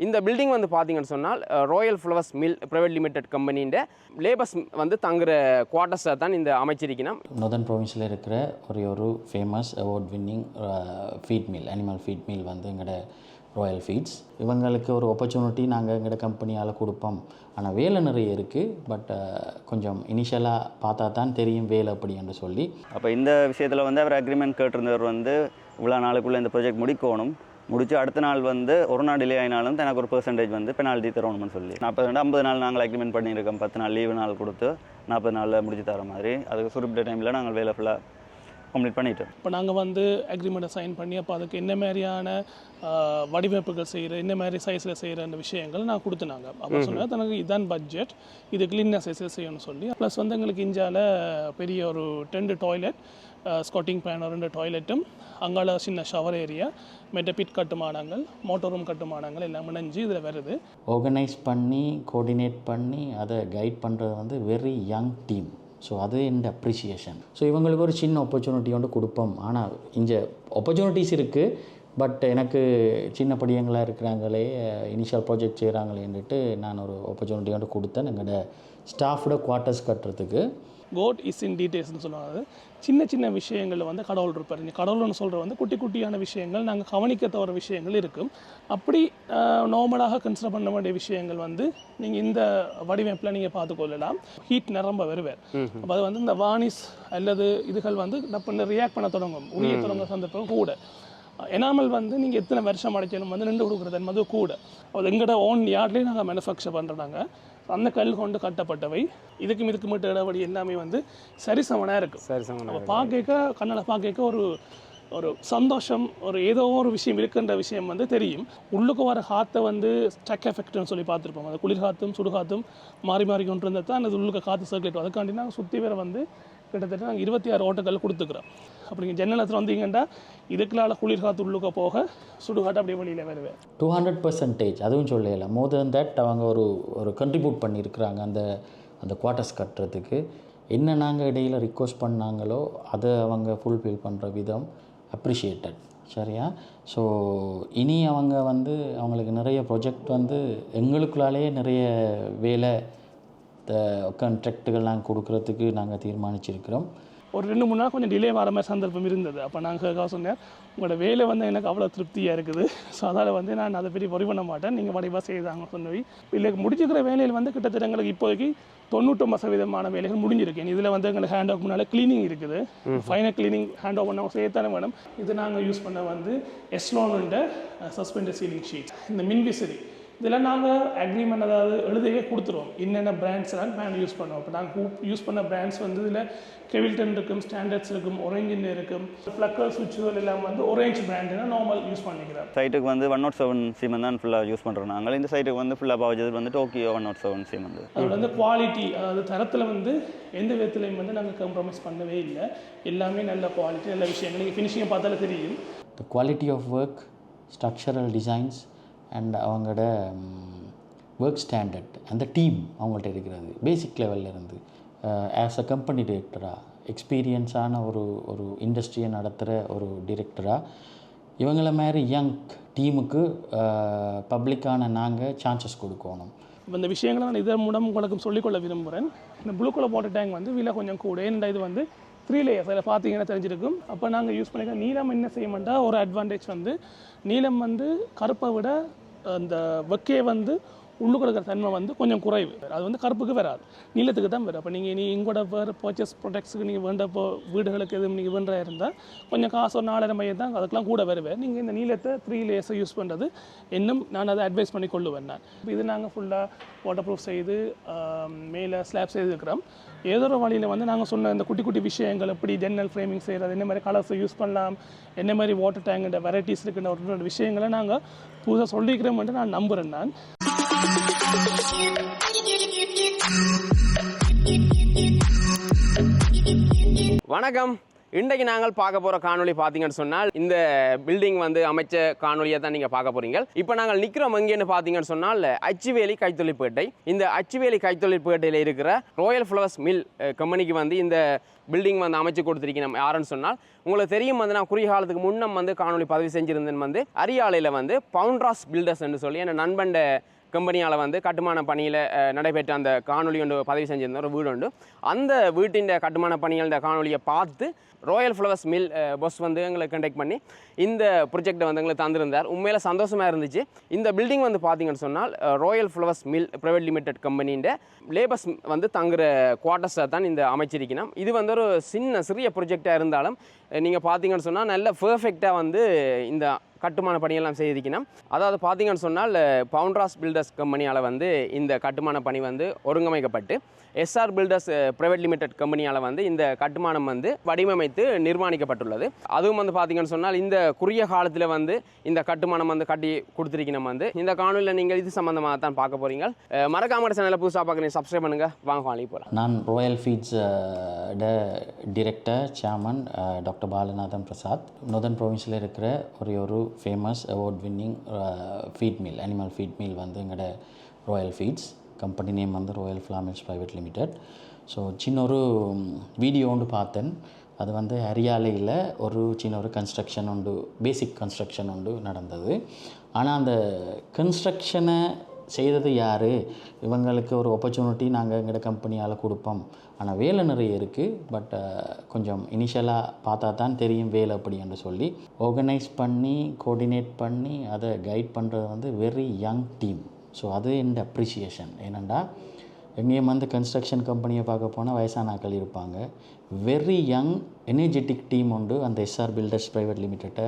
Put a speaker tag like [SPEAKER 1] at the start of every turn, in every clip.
[SPEAKER 1] இந்த பில்டிங் வந்து பார்த்தீங்கன்னு சொன்னால் royal flowers mill private limited கம்பெனின்ற லேபர்ஸ் வந்து தங்குற குவார்ட்டர்ஸை தான் இந்த அமைச்சிருக்கணும்.
[SPEAKER 2] நார்தர்ன் ப்ரொவின்ஸில் இருக்கிற ஒரு famous award winning feed mill, animal feed mill வந்து எங்களோட ராயல் ஃபீட்ஸ். இவங்களுக்கு ஒரு ஆப்பர்ச்சுனிட்டி நாங்கள் எங்களோட கம்பெனியால் கொடுப்போம். ஆனால் வேலை நிறைய இருக்குது, பட் கொஞ்சம் இனிஷியலாக பார்த்தா தான் தெரியும் வேலை அப்படி என்று சொல்லி.
[SPEAKER 3] அப்போ இந்த விஷயத்தில் வந்து அவர் அக்ரிமெண்ட் கேட்டிருந்தவர் வந்து இவ்வளோ நாளுக்குள்ளே இந்த ப்ராஜெக்ட் முடிக்கணும், முடிச்சு அடுத்த நாள் வந்து ஒரு நாள் டிலே ஆகினாலும் எனக்கு ஒரு பெர்சன்டேஜ் வந்து பெனால்ட்டி தரணும்னு சொல்லி 50 நாள் நாங்கள் அக்ரிமெண்ட் பண்ணியிருக்கோம். 10 நாள் லீவு நாள் கொடுத்து 40 நாளில் முடிச்சு தர மாதிரி. அதுக்கு குறிப்பிட்ட டைமில் நாங்கள் வேலை ஃபுல்லாக கம்ப்ளீட் பண்ணிட்டோம்.
[SPEAKER 4] இப்போ நாங்கள் வந்து அக்ரிமெண்ட்டை சைன் பண்ணி அப்போ அதுக்கு என்ன மாதிரியான வடிவமைப்புகள் செய்கிற, என்ன மாதிரி சைஸில் செய்கிற அந்த விஷயங்கள் நான் கொடுத்துனாங்க. அப்போ சொன்னால் தனக்கு இதுதான் பட்ஜெட், இது கிளீனாக சைஸில் செய்யணும்னு சொல்லி. ப்ளஸ் வந்து எங்களுக்கு இந்தியாவில் பெரிய ஒரு 10 டாய்லெட், ஸ்காட்டிங் பேன் 2 டாய்லெட்டும், அங்கால சின்ன ஷவர் ஏரியா, மெட்டபிட் கட்டுமானங்கள், மோட்டர் ரூம் கட்டுமானங்கள் எல்லாம் இணைஞ்சு இதில் வருது.
[SPEAKER 2] ஆர்கனைஸ் பண்ணி கோஆர்டினேட் பண்ணி அதை கைட் பண்ணுறது வந்து வெரி யங் டீம். ஸோ அது எந்த அப்ரிசியேஷன். ஸோ இவங்களுக்கு ஒரு சின்ன ஆப்பர்ச்சுனிட்டி ஒன்று கொடுப்போம். ஆனால் இங்கே ஆப்பர்ச்சுனிட்டிஸ் இருக்குது, பட் எனக்கு சின்ன படியங்களாக இருக்கிறாங்களே, இனிஷியல் ப்ராஜெக்ட் செய்கிறாங்களேன்ட்டு நான் ஒரு ஆப்பர்ச்சுனிட்டி ஒன்று கொடுத்தேன் எங்களோட ஸ்டாஃபோட குவார்ட்டர்ஸ் கட்டுறதுக்கு.
[SPEAKER 4] கோட் இஸ் இன் டீட்டெயில்ஸ்னு சொல்லுவாங்க. சின்ன சின்ன விஷயங்களில் வந்து கடவுள் இருப்பார். கடவுள்னு சொல்கிற வந்து குட்டி குட்டியான விஷயங்கள், நாங்கள் கவனிக்க தவிர விஷயங்கள் இருக்கும். அப்படி நார்மலாக கன்சிடர் பண்ண வேண்டிய விஷயங்கள் வந்து நீங்கள் இந்த வடிவமைப்பில் நீங்கள் பார்த்துக்கொள்ளலாம். ஹீட் நிரம்ப வருவார். அப்போ அது வந்து இந்த வானிஸ் அல்லது இதுகள் வந்து நம்ம ரியாக்ட் பண்ண தொடங்கும், உரிய தொடங்க சந்தர்ப்பம் கூட. எனாமல் வந்து நீங்கள் எத்தனை வருஷம் அடைச்சாலும் வந்து நின்று கொடுக்குறது என்பது கூட. அது எங்களோட ஓன் யார்ட்லேயே நாங்கள் மேனுஃபேக்சர் பண்ணுறாங்க. அந்த கல் கொண்டு கட்டப்பட்டவை. இதுக்கும் மட்டும் இடைவெளி எல்லாமே வந்து சரிசமனாக இருக்கும். நம்ம பார்க்க கண்ணால் பார்க்க ஒரு சந்தோஷம், ஒரு ஏதோ ஒரு விஷயம் இருக்குன்ற விஷயம் வந்து தெரியும். உள்ளுக்கு வர காற்றை வந்து ஸ்டக் எஃபெக்ட்னு சொல்லி பார்த்துருப்போம். அந்த குளிர் காற்றும் சுடு காற்றும் மாறி மாறி கொண்டு இருந்தால் தான் அது உள்ளுக்கு காற்று சர்க்குலேட். அதுக்காண்டி நாங்கள் சுற்றி வேற வந்து கிட்டத்தட்ட நாங்கள் 26 ஓட்டங்கள் கொடுத்துக்கிறோம். அப்படிங்க ஜன்னலத்தில் வந்தீங்கன்னா இதுக்குள்ளால குளிர் காற்று உள்ளுக்க போக சுடுகாட்டு அப்படியே வெளியில் வருவேன்.
[SPEAKER 2] 200% அதுவும் சொல்லலை. மோர் தென் தட் அவங்க ஒரு கண்ட்ரிபியூட் பண்ணியிருக்கிறாங்க அந்த குவார்ட்டர்ஸ் கட்டுறதுக்கு. என்ன நாங்கள் இடையில் ரிக்வஸ்ட் பண்ணாங்களோ அதை அவங்க ஃபுல்ஃபில் பண்ணுற விதம் அப்ரிஷியேட்டட். சரியா? ஸோ இனி அவங்க வந்து அவங்களுக்கு நிறைய ப்ரொஜெக்ட் வந்து எங்களுக்குள்ளாலேயே நிறைய வேலை கான்ட்ராக்டுகள் நாங்கள் கொடுக்குறதுக்கு நாங்கள் தீர்மானிச்சிருக்கிறோம்.
[SPEAKER 4] ஒரு 2-3 நாள் கொஞ்சம் டிலே வர மாதிரி சந்தர்ப்பம் இருந்தது. அப்போ நாங்கள் சொன்னேன், உங்களோட வேலை வந்து எனக்கு அவ்வளோ திருப்தியாக இருக்குது. ஸோ அதால் வந்து நான் அதை பெரிய பொறி பண்ண மாட்டேன், நீங்கள் வடிவாக செய்தாங்க சொன்னவி. இல்லை முடிச்சுக்கிற வேலையில் வந்து கிட்டத்தட்ட எங்களுக்கு இப்போதைக்கு 99% வேலைகள் முடிஞ்சிருக்கு. இதில் வந்து எங்களுக்கு ஹேண்ட் ஆஃப் முன்னால் க்ளீனிங் இருக்குது. ஃபைனல் க்ளீனிங் ஹேண்ட் ஆஃப் பண்ண செய்யத்தானே வேணும். இது நாங்கள் யூஸ் பண்ண வந்து எஸ்லோனுன்ற சஸ்பெண்டட் சீலிங் ஷீட், இந்த மின்விசிறி. இதெல்லாம் நாங்கள் அக்ரிமெண்ட் அதாவது எழுதையே கொடுத்துருவோம், என்னென்ன பிராண்ட்ஸ்லாம் நாங்கள் யூஸ் பண்ணுவோம். இப்போ நாங்கள் யூஸ் பண்ண பிராண்ட்ஸ் வந்து இதில் கெவில்டன் இருக்கும், ஸ்டாண்டர்ட்ஸ் இருக்கும், ஒரேஞ்சின் இருக்கும். ப்ளக்கர் சுவிட்சுகள் எல்லாம் வந்து ஒரேஞ்ச் பிராண்டுனா நார்மல் யூஸ் பண்ணிக்கிறோம்.
[SPEAKER 3] சைட்டுக்கு வந்து 107 சீமெண்ட் தான் ஃபுல்லாக யூஸ் பண்ணுறோம் நாங்கள். இந்த சைட்டுக்கு வந்து ஃபுல்லாக பாவச்சது வந்து டோக்கியோ 107 சீமெண்ட்.
[SPEAKER 4] அதோட வந்து குவாலிட்டி, அதாவது தரத்தில் வந்து எந்த விதத்துலையும் வந்து நாங்கள் காம்ப்ரமைஸ் பண்ணவே இல்லை. எல்லாமே நல்ல குவாலிட்டி, நல்ல விஷயங்கள். நீங்கள் ஃபினிஷிங்கை பார்த்தாலே தெரியும்.
[SPEAKER 2] The quality of work, structural designs and அவங்களோட ஒர்க் ஸ்டாண்டர்ட், அந்த டீம் அவங்கள்ட்ட இருக்கிறது பேசிக் லெவலில் இருந்து ஆஸ் அ கம்பெனி டிரெக்டராக, எக்ஸ்பீரியன்ஸான ஒரு இண்டஸ்ட்ரியை நடத்துகிற ஒரு டிரெக்டராக இவங்கள மாதிரி யங் டீமுக்கு பப்ளிக்கான நாங்கள் சான்சஸ் கொடுக்கணும்.
[SPEAKER 4] இப்போ இந்த விஷயங்களை நான் இதன் மூலம் உங்களுக்கு சொல்லிக்கொள்ள விரும்புகிறேன். இந்த ப்ளூ கலர் வாட்டர் டேங்க் வந்து விலை கொஞ்சம் கூட. ஏன்னா இது வந்து 3 லேயர்ஸ், அதில் பார்த்தீங்கன்னா தெரிஞ்சிருக்கும். அப்போ நாங்கள் யூஸ் பண்ணிக்க நீளம் என்ன செய்யமாட்டா, ஒரு அட்வான்டேஜ் வந்து நீளம் வந்து கருப்பை விட அந்த வெக்கையை வந்து உள்ளுக்கு இருக்கிற தன்மை வந்து கொஞ்சம் குறைவு. அது வந்து கருப்புக்கு வராது, நீளத்துக்கு தான் வரும். அப்போ நீங்கள் இங்கோட வேறு பர்ச்சேஸ் ப்ராடக்ட்ஸுக்கு நீங்கள் வேண்டப்போ வீடுகளுக்கு எதுவும் நீங்கள் வேண்டா இருந்தால் கொஞ்சம் காசு ஒரு 4,500 தான், அதுக்கெலாம் கூட வருவேன். நீங்கள் இந்த நீளத்தை 3 லேயர்ஸை யூஸ் பண்ணுறது இன்னும் நான் அதை அட்வைஸ் பண்ணி கொள்ளுவேன். நான் இது நாங்கள் ஃபுல்லாக வாட்டர் ப்ரூஃப் செய்து மேலே ஸ்லாப் செய்துருக்கிறோம். ஏதோ ஒரு வழியில் வந்து நாங்கள் சொன்ன இந்த குட்டி குட்டி விஷயங்கள், எப்படி ஜன்னல் ஃப்ரேமிங் செய்கிறது, என்ன மாதிரி கலர்ஸை யூஸ் பண்ணலாம், என்ன மாதிரி வாட்டர் டேங்குன்ற வெரைட்டிஸ் இருக்குன்ற ஒரு விஷயங்களை நாங்கள் புதுசாக சொல்லிக்கிறோம்ட்டு நான் நம்புகிறேன். நான்
[SPEAKER 1] வணக்கம். இன்றைக்கு நாங்கள் பார்க்க போகிற காணொலி பார்த்தீங்கன்னு சொன்னால் இந்த பில்டிங் வந்து அமைச்ச காணொலியை தான் நீங்கள் பார்க்க போகிறீங்க. இப்போ நாங்கள் நிற்கிறோம் எங்கேன்னு பார்த்தீங்கன்னு சொன்னால் அச்சுவேலி கைத்தொழிற்பேட்டை. இந்த அச்சுவேலி கைத்தொழிற்பேட்டையில் இருக்கிற ராயல் ஃப்ளவர்ஸ் மில் கம்பெனிக்கு வந்து இந்த பில்டிங் வந்து அமைச்சு கொடுத்துருக்கணும். யாருன்னு சொன்னால் உங்களுக்கு தெரியும் வந்து நான் குறுகிய காலத்துக்கு முன்னம் வந்து காணொலி பதிவு செஞ்சுருந்தேன் வந்து அரியாலையில் வந்து பவுண்ட்ராஸ் பில்டர்ஸ்ன்னு சொல்லி என் நண்பண்ட கம்பெனியால் வந்து கட்டுமான பணியில் நடைபெற்ற அந்த காணொலி ஒன்று பதிவு செஞ்சிருந்த ஒரு வீடு உண்டு. அந்த வீட்டின் கட்டுமான பணிகளோட காணொலியை பார்த்து ராயல் ஃப்ளவர்ஸ் மில் பஸ் வந்து எங்களை கண்டெக்ட் பண்ணி இந்த ப்ரொஜெக்டை வந்து எங்களுக்கு தந்திருந்தார். உண்மையில் சந்தோஷமாக இருந்துச்சு. இந்த பில்டிங் வந்து பார்த்தீங்கன்னு சொன்னால் royal flowers mill private limited கம்பெனின்ற லேபர்ஸ் வந்து தங்குற குவார்ட்டர்ஸை தான் இந்த அமைச்சிருக்கணும். இது வந்து ஒரு சிறிய ப்ரொஜெக்டாக இருந்தாலும் நீங்கள் பார்த்தீங்கன்னு சொன்னால் நல்ல பெர்ஃபெக்டாக வந்து இந்த கட்டுமான பணியெல்லாம் செய்திருக்கணும். அதாவது பார்த்தீங்கன்னு சொன்னால் பவுண்ட்ராஸ் பில்டர்ஸ் கம்பெனியால் வந்து இந்த கட்டுமான பணி வந்து ஒருங்கமைக்கப்பட்டு எஸ்ஆர் பில்டர்ஸ் பிரைவேட் லிமிடெட் கம்பெனியால் வந்து இந்த கட்டுமானம் வந்து வடிவமைத்து நிர்மாணிக்கப்பட்டுள்ளது. அதுவும் வந்து பார்த்தீங்கன்னு சொன்னால் இந்த குறுகிய காலத்தில் வந்து இந்த கட்டுமானம் வந்து கட்டி கொடுத்துருக்கணும். வந்து இந்த காணொலியில் நீங்கள் இது சம்மந்தமாக தான் பார்க்க போகிறீங்க. மறக்காம சேனலை புதுசாக பார்க்குறீங்க, சப்ஸ்கிரைப் பண்ணுங்கள். வாங்க வாங்கி போகலாம்.
[SPEAKER 2] நான் royal feeds director chairman doctor Balanathan Prasad. Northern ப்ரொவின்ஸில் இருக்கிற ஒரு famous award winning feed mill, animal feed mill வந்து எங்களோட ராயல் ஃபீட்ஸ். கம்பெனி நேம் வந்து royal flour mills private limited. So சின்ன ஒரு வீடியோ ஒன்று பார்த்தேன். அது வந்து ஹரியாலையில் ஒரு சின்ன ஒரு கன்ஸ்ட்ரக்ஷன் உண்டு, பேசிக் கன்ஸ்ட்ரக்ஷன் உண்டு நடந்தது. ஆனால் அந்த கன்ஸ்ட்ரக்ஷனை செய்தது யார், இவங்களுக்கு ஒரு ஆப்பர்ச்சுனிட்டி நாங்கள் எங்களோட கம்பெனியால் கொடுப்போம். ஆனால் வேலை நிறைய இருக்குது. பட் கொஞ்சம் இனிஷியலாக பார்த்தா தான் தெரியும் வேலை அப்படி என்று சொல்லி ஆர்கனைஸ் பண்ணி கோஆர்டினேட் பண்ணி அதை கைட் பண்ணுறது வந்து வெரி யங் டீம். ஸோ அது என் அப்ரிசியேஷன். ஏனெண்டா எங்கேயும் வந்து கன்ஸ்ட்ரக்ஷன் கம்பெனியை பார்க்க போனால் வயசான ஆட்கள் இருப்பாங்க. வெரி யங் எனர்ஜெட்டிக் டீம் உண்டு அந்த எஸ்ஆர் பில்டர்ஸ் ப்ரைவேட் லிமிட்டெட்டை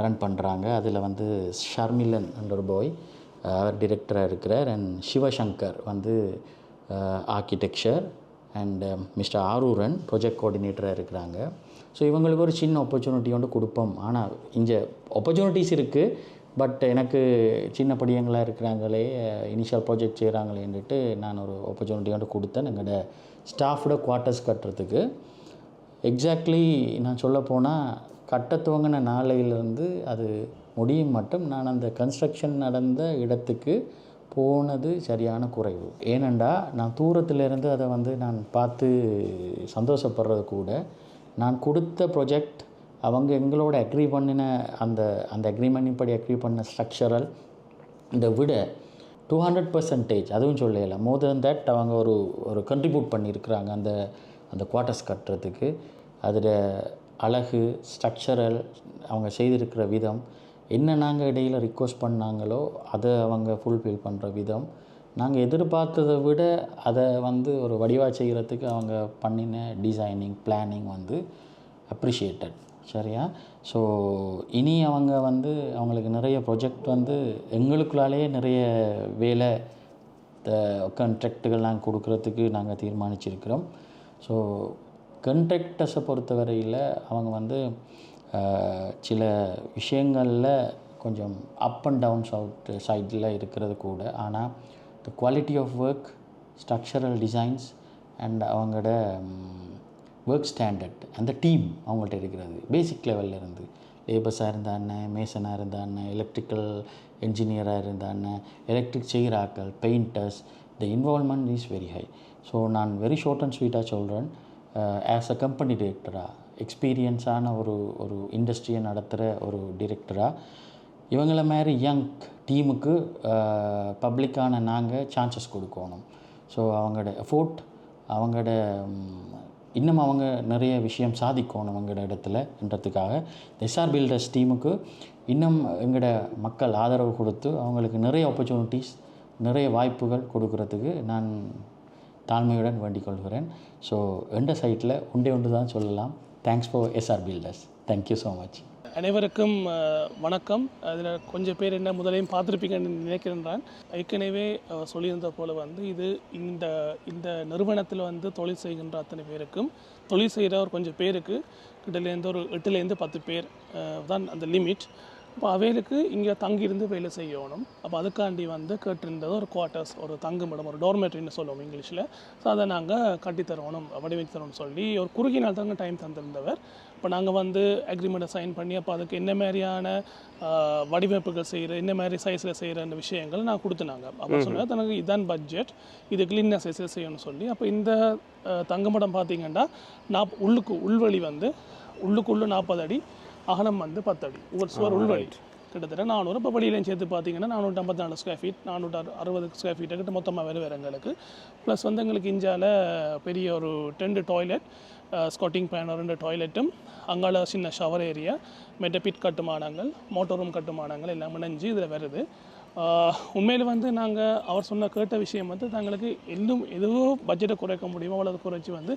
[SPEAKER 2] ரன் பண்ணுறாங்க. அதில் வந்து ஷர்மிலன் என்ற ஒரு பாய் அவர் டிரெக்டராக இருக்கிறார். அண்ட் சிவசங்கர் வந்து architecture and mister Aruran project கோஆர்டினேட்டராக இருக்கிறாங்க. ஸோ இவங்களுக்கு ஒரு சின்ன ஆப்பர்ச்சுனிட்டி வந்து கொடுப்போம். ஆனால் இங்கே ஆப்பர்ச்சுனிட்டிஸ் இருக்குது. பட் எனக்கு சின்ன படியங்களாக இருக்கிறாங்களே, இனிஷியல் ப்ராஜெக்ட் செய்கிறாங்களேன்ட்டு நான் ஒரு ஆப்பர்ச்சுனிட்டி வந்து கொடுத்தேன் எங்களோட ஸ்டாஃபோட குவார்ட்டர்ஸ் கட்டுறதுக்கு. எக்ஸாக்ட்லி நான் சொல்ல போனால் கட்ட துவங்கின நாளையிலேருந்து அது முடியும் மட்டும் நான் அந்த கன்ஸ்ட்ரக்ஷன் நடந்த இடத்துக்கு போனது சரியான குறைவு. ஏனெண்டா நான் தூரத்திலேருந்து அதை வந்து நான் பார்த்து சந்தோஷப்படுறது கூட, நான் கொடுத்த ப்ரொஜெக்ட் அவங்க எங்களோட அக்ரி பண்ணின அந்த அக்ரிமெண்ட் படி அக்ரி பண்ண ஸ்ட்ரக்சரல் இந்த விட 200% அதுவும் சொல்லலை, மோர் தென் தட் அவங்க ஒரு கண்ட்ரிபியூட் பண்ணியிருக்கிறாங்க அந்த குவார்ட்டர்ஸ் கட்டுறதுக்கு. அதில் அழகு, ஸ்ட்ரக்சரல், அவங்க செய்திருக்கிற விதம், என்ன நாங்கள் இடையில் ரிக்வஸ்ட் பண்ணாங்களோ அதை அவங்க ஃபுல்ஃபில் பண்ணுற விதம், நாங்கள் எதிர்பார்த்ததை விட அதை வந்து ஒரு வடிவாக செய்கிறதுக்கு அவங்க பண்ணின டிசைனிங் பிளானிங் வந்து அப்ரிஷியேட்டட். சரியா? ஸோ இனி அவங்க வந்து அவங்களுக்கு நிறைய ப்ரொஜெக்ட் வந்து எங்களுக்குள்ளாலேயே நிறைய வேலை கண்ட்ராக்டுகள் நாங்கள் கொடுக்குறதுக்கு நாங்கள் தீர்மானிச்சிருக்கிறோம். ஸோ கண்ட்ராக்டர்ஸை பொறுத்தவரையில் அவங்க வந்து சில விஷயங்களில் கொஞ்சம் அப் அண்ட் டவுன்ஸ் சைடில் இருக்கிறது கூட, ஆனால் the quality of work, structural designs and அவங்களோட ஒர்க் ஸ்டாண்டர்ட், அந்த டீம் அவங்கள்ட்ட இருக்கிறது. பேசிக் லெவலில் இருந்து லேபர்ஸாக இருந்தான்னு, மேசனாக இருந்தான்னு, எலக்ட்ரிக்கல் என்ஜினியராக இருந்தான்னு, எலக்ட்ரிக் செய்கிறாக்கள், painters, the involvement is very high. So நான் வெரி ஷார்ட் அண்ட் ஸ்வீட்டாக சொல்கிறேன். ஆஸ் அ கம்பெனி டிரெக்டராக, எக்ஸ்பீரியன்ஸான ஒரு இண்டஸ்ட்ரியை நடத்துகிற ஒரு டிரெக்டராக, இவங்கள மாதிரி யங் டீமுக்கு பப்ளிக்கான நாங்கள் சான்சஸ் கொடுக்கணும். ஸோ அவங்களோட எஃபோர்ட், அவங்களோட இன்னும் அவங்க நிறைய விஷயம் சாதிக்கணும் அவங்களோட இடத்துலன்றதுக்காக எஸ்ஆர் பில்டர்ஸ் டீமுக்கு இன்னும் எங்களோட மக்கள் ஆதரவு கொடுத்து அவங்களுக்கு நிறைய ஆப்பர்ச்சுனிட்டிஸ், நிறைய வாய்ப்புகள் கொடுக்கறதுக்கு நான் தாழ்மையுடன் வேண்டிக் கொள்கிறேன். ஸோ எந்த சைட்டில் ஒன்று தான் சொல்லலாம். Thanks for SR builders. Thank you so much.
[SPEAKER 4] அனைவருக்கும் வணக்கம். அதில் கொஞ்சம் பேர் என்ன முதலையும் பார்த்துருப்பீங்கன்னு நினைக்கிறேன். ஏற்கனவே சொல்லியிருந்த போல் வந்து இது இந்த நிறுவனத்தில் வந்து தொழில் செய்கின்ற அத்தனை பேருக்கும், தொழில் செய்கிற ஒரு கொஞ்சம் பேருக்கு கிட்டலேருந்து ஒரு 8லேருந்து 10 பேர் தான் அந்த லிமிட். அப்போ அவைகளுக்கு இங்கே தங்கியிருந்து வேலை செய்யணும். அப்போ அதுக்காண்டி வந்து கேட்டிருந்தது ஒரு குவார்ட்டர்ஸ், ஒரு தங்குமிடம், ஒரு டோர்மெட்ரின்னு சொல்லுவோம் இங்கிலீஷில். ஸோ அதை நாங்கள் கட்டித்தரணும், வடிவமைத்து தரணும்னு சொல்லி ஒரு குறுகிய நாள் தாங்க டைம் தந்திருந்தவர். இப்போ நாங்கள் வந்து அக்ரிமெண்ட்டை சைன் பண்ணி அப்போ அதுக்கு என்ன மாதிரியான வடிவமைப்புகள் செய்கிற, என்ன மாதிரி சைஸில் செய்கிற அந்த விஷயங்கள் நான் கொடுத்துனாங்க. அப்போ சொன்னால் தனக்கு இதான் பட்ஜெட், இது கிளீனாக சைஸில் செய்யணும்னு சொல்லி. அப்போ இந்த தங்குமிடம் பார்த்தீங்கன்னா உள்வழி வந்து உள்ளுக்குள்ளே 40 அடி, அகலம் வந்து 10 அடி, சுவர் உள்வழி கிட்டத்தட்ட 400. இப்போ வெளியிலையும் சேர்த்து பார்த்தீங்கன்னா 454 ஸ்கொயர் ஃபீட், 460 ஸ்கொயர் ஃபீட் கிட்ட மொத்தமாக வேறு எங்களுக்கு. ப்ளஸ் வந்து எங்களுக்கு இஞ்சால பெரிய ஒரு 2 டாய்லெட், ஸ்காட்டிங் பேன் 2 டாய்லெட்டும், அங்கால சின்ன ஷவர் ஏரியா, மெட்டபிட் கட்டுமானங்கள், மோட்டர் ரூம் கட்டுமானங்கள் எல்லாம் இணைஞ்சு இதில் வருது. உண்மையில் வந்து நாங்கள் அவர் கேட்ட விஷயம் வந்து தங்களுக்கு எதுவோ பட்ஜெட்டை குறைக்க முடியுமோ அவ்வளோ குறைச்சி வந்து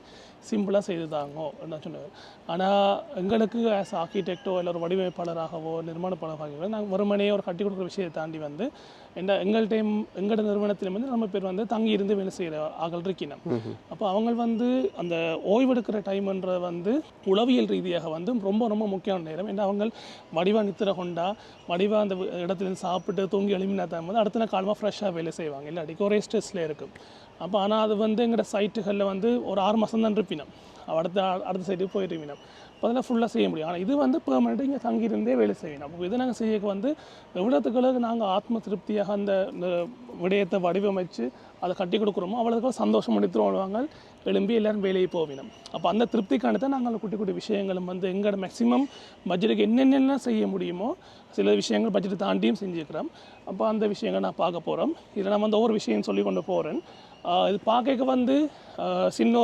[SPEAKER 4] சிம்பிளாக செய்து தாங்கோ என்ன சொன்னார். ஆனால் எங்களுக்கு ஆஸ் ஆர்கிடெக்டோ இல்லை ஒரு வடிவமைப்பாளராகவோ நிர்மாணப்பாளராகவோ நாங்கள் வெறுமனே ஒரு கட்டி கொடுக்குற விஷயத்தை தாண்டி வந்து எங்களோட நிறுவனத்தில் வந்து நம்ம பேர் வந்து தங்கி இருந்து வேலை செய்கிற ஆக்கள் இருக்கணும். அப்போ அவங்க வந்து அந்த ஓய்வெடுக்கிற டைம்ன்ற வந்து உளவியல் ரீதியாக வந்து ரொம்ப ரொம்ப முக்கியமான நேரம். ஏன்னா அவங்க வடிவாக நித்திர கொண்டா வடிவாக அந்த இடத்துலேருந்து சாப்பிட்டு தூங்கி எழுமினா தான் வந்து அடுத்த நாள் காலமாக ஃப்ரெஷ்ஷாக வேலை செய்வாங்க, இல்லாட்டிக்கு ஒரே ஸ்ட்ரெஸ்ஸில் இருக்கும். அப்போ ஆனால் அது வந்து எங்களோட சைட்டுகளில் வந்து ஒரு 6 மாதம் தான் இருப்பினோம், அடுத்த சைட்டுக்கு போயிருப்பினோம். அப்போ அதெல்லாம் ஃபுல்லாக செய்ய முடியும். ஆனால் இது வந்து பெர்மனெண்ட்டாக இங்கே தங்கியிருந்தே வேலை செய்யணும். அப்போ இது நாங்கள் செய்ய வந்து எவ்வளோத்துக்களுக்கு நாங்கள் ஆத்ம திருப்தியாக அந்த விடயத்தை வடிவமைச்சு அதை கட்டி கொடுக்குறோமோ அவ்வளோத்துக்கு சந்தோஷம் எடுத்துருவாங்க, எழும்பி எல்லோரும் வேலையை போவினோம். அப்போ அந்த திருப்திக்கான தான் நாங்கள் குட்டி குட்டி விஷயங்களும் வந்து எங்களோட மேக்ஸிமம் பட்ஜெட்டுக்கு என்னென்னலாம் செய்ய முடியுமோ சில விஷயங்கள் பட்ஜெட்டை தாண்டியும் செஞ்சுக்கிறோம். அப்போ அந்த விஷயங்கள் நான் பார்க்க போகிறோம். இதில் நான் வந்து ஒவ்வொரு விஷயம் சொல்லி கொண்டு போகிறேன். இது பார்க்க வந்து சின்ன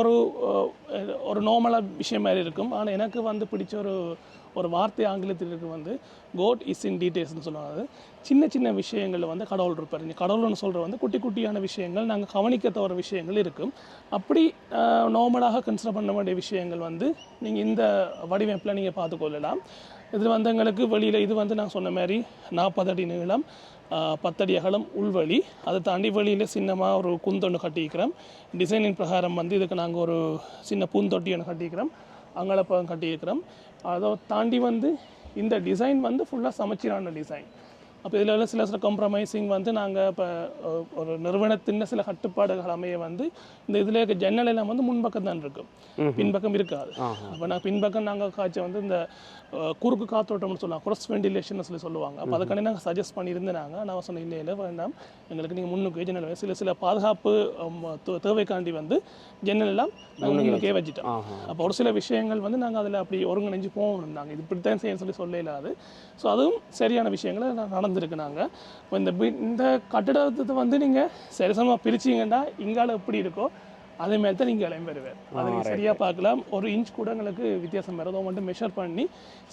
[SPEAKER 4] ஒரு நார்மலாக விஷயம் மாதிரி இருக்கும். ஆனால் எனக்கு வந்து பிடிச்ச ஒரு வார்த்தை ஆங்கிலத்தில் இருக்கு வந்து கோட் இஸ் இன் டீட்டெயில்ஸ்னு சொல்லுவாங்க. சின்ன சின்ன விஷயங்களில் வந்து கடவுள் இருப்பார். கடவுள்னு சொல்கிற வந்து குட்டி குட்டியான விஷயங்கள் நாங்கள் கவனிக்க தவிர விஷயங்கள் இருக்கும். அப்படி நார்மலாக கன்சிடர் பண்ண வேண்டிய விஷயங்கள் வந்து நீங்கள் இந்த வடிவமைப்பில் நீங்கள் பார்த்துக்கொள்ளலாம். இதில் வந்து எங்களுக்கு வெளியில் இது வந்து நான் சொன்ன மாதிரி 40 அடி நீளம், 10 அடி அகலம் உள்வழி. அதை தாண்டி வெளியில் சின்னமாக ஒரு குந்தொன்று கட்டிக்கிறோம். டிசைனின் பிரகாரம் வந்து இதுக்கு நாங்கள் ஒரு சின்ன பூந்தொட்டி ஒன்று கட்டிக்கிறோம், அங்கலப்பம் கட்டியிருக்கிறோம். அதை தாண்டி வந்து இந்த டிசைன் வந்து ஃபுல்லாக சமச்சீரான டிசைன். அப்போ இதில் சில காம்ப்ரமைசிங் வந்து நாங்கள் இப்போ ஒரு நிறுவனத்தின் சில கட்டுப்பாடுகள் அமைய வந்து இந்த இதில் இருக்க ஜன்னல் எல்லாம் வந்து முன்பக்கம் தான் இருக்கும், பின்பக்கம் இருக்காது. அப்போ நாங்கள் பின்பக்கம் நாங்கள் காய்ச்ச வந்து இந்த குறுக்கு காத்தோட்டம்னு சொல்லலாம், க்ராஸ் வெண்டிலேஷன் சொல்லுவாங்க. அப்போ அதுக்காண்டி நாங்கள் சஜஸ்ட் பண்ணியிருந்தாங்க. நான் சொன்னேன் இல்லை வேண்டாம், எங்களுக்கு நீங்கள் முன்னுக்கு ஜன்னல் சில பாதுகாப்பு தேவைக்காண்டி வந்து ஜன்னல் எல்லாம் நாங்கள் முன்னுக்கே வச்சுட்டோம். அப்போ ஒரு சில விஷயங்கள் வந்து நாங்கள் அதில் அப்படி ஒருங்கிணைஞ்சு போகணும், நாங்கள் இது இப்படித்தான் செய்யணும்னு சொல்ல இல்லாது. ஸோ அதுவும் சரியான விஷயங்களை நடந்திருக்கு. நாங்கள் இந்த கட்டிடத்தை வந்து நீங்கள் சரிசமமாக பிரிச்சிங்கன்னா இங்கால எப்படி இருக்கோ அதே மாதிரி தான் நீங்கள் இளையம் பெறுவேன். அதை நீங்கள் சரியாக பார்க்கலாம். 1 இன்ச் கூட எங்களுக்கு வித்தியாசம் வருதோ வந்து மெஷர் பண்ணி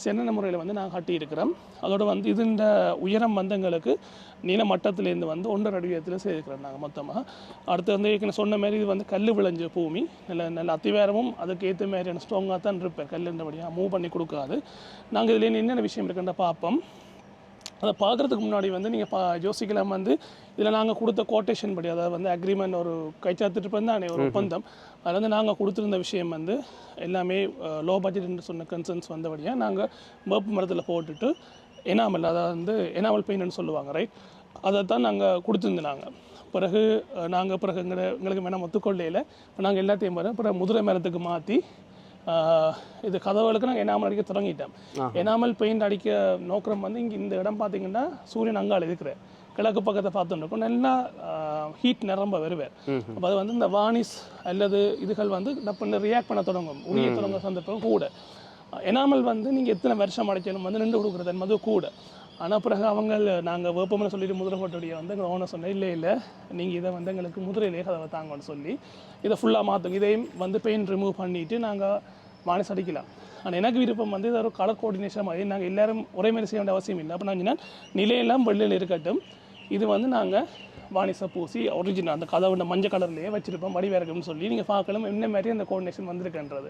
[SPEAKER 4] சென்ன முறையில் வந்து நாங்கள் கட்டியிருக்கிறோம். அதோட வந்து இது இந்த உயரம் வந்து எங்களுக்கு நீல மட்டத்திலேருந்து வந்து 1.5 அடி உயரத்தில் செய்திருக்கிறோம் நாங்கள் மொத்தமாக. அடுத்து வந்து சொன்ன மாதிரி இது வந்து கல் விளைஞ்ச பூமி, நல்ல அத்திவாரமும் அதுக்கு ஏற்ற மாதிரியான ஸ்ட்ராங்காக தான் இருப்பேன், கல்லுன்றபடியாக மூவ் பண்ணி கொடுக்காது. நாங்கள் இதில் என்னென்ன விஷயம் இருக்குன்ற பார்ப்போம். அதை பார்க்குறதுக்கு முன்னாடி வந்து நீங்கள் யோசிக்கலாம் வந்து இதில் நாங்கள் கொடுத்த கோட்டேஷன் படி, அதாவது வந்து அக்ரிமெண்ட் ஒரு கைச்சாத்திட்டு தானே ஒரு ஒப்பந்தம், அதில் வந்து நாங்கள் கொடுத்துருந்த விஷயம் வந்து எல்லாமே லோ பட்ஜெட்னு சொன்ன கன்சர்ன்ஸ் வந்தபடியாக நாங்கள் வேப்ப மரத்தில் போட்டுட்டு எனாமல், அதாவது வந்து எனாமல் பெயின்னு சொல்லுவாங்க ரைட், அதை தான் நாங்கள் கொடுத்துருந்தாங்க. பிறகு நாங்கள் எங்களுக்கு வேணாம் ஒத்துக்கொள்ளையில் இப்போ நாங்கள் எல்லாத்தையும் பிறகு முதிரை மரத்துக்கு மாற்றி இது கதவுகளுக்கு நாங்கள் எனாமல் அடிக்க தொடங்கிட்டோம். எனாமல் பெயிண்ட் அடிக்க நோக்கம் வந்து இங்கே இந்த இடம் பார்த்தீங்கன்னா சூரியன் அங்காள் இருக்கிற கிழக்கு பக்கத்தை பார்த்துருக்கோம், நல்லா ஹீட் நிரம்ப வருவார். அப்போ அது வந்து இந்த வானிஸ் அல்லது இதுகள் வந்து டப்புன்னு ரியாக்ட் பண்ண தொடங்கும், உரிய தொடங்க சந்தர்ப்பம் கூட. எனாமல் வந்து நீங்கள் எத்தனை வருஷம் அடைச்சாலும் வந்து நின்று கொடுக்குறது என்பது கூட. ஆனால் பிறகு நாங்கள் வேப்பம்னு சொல்லிட்டு முதிரை போட்டோடைய வந்து எங்கள் ஓனர் சொன்னேன், இல்லை நீங்கள் இதை வந்து எங்களுக்கு முதிரையிலே கதவை தாங்கன்னு சொல்லி இதை ஃபுல்லாக மாற்றுங்க, இதையும் வந்து பெயிண்ட் ரிமூவ் பண்ணிவிட்டு நாங்கள் வானிஸ் அடிக்கலாம். ஆனால் எனக்கு விருப்பம் வந்து இது ஒரு கலர் கோஆர்டினேஷன் மாதிரி நாங்கள் எல்லோரும் ஒரே மாதிரி செய்ய வேண்டிய அவசியம் இல்லை. அப்போ நான் சொன்னால் நிலையெல்லாம் வெள்ளையில் இருக்கட்டும், இது வந்து நாங்கள் வானிஸை பூசி ஒரிஜினல் அந்த கதவு மஞ்சள் கலர்லேயே வச்சிருப்போம், வடிவாக இருக்குன்னு சொல்லி நீங்கள் பார்க்கலாம் என்ன மாதிரி அந்த கோஆர்டினேஷன் வந்திருக்குன்றது.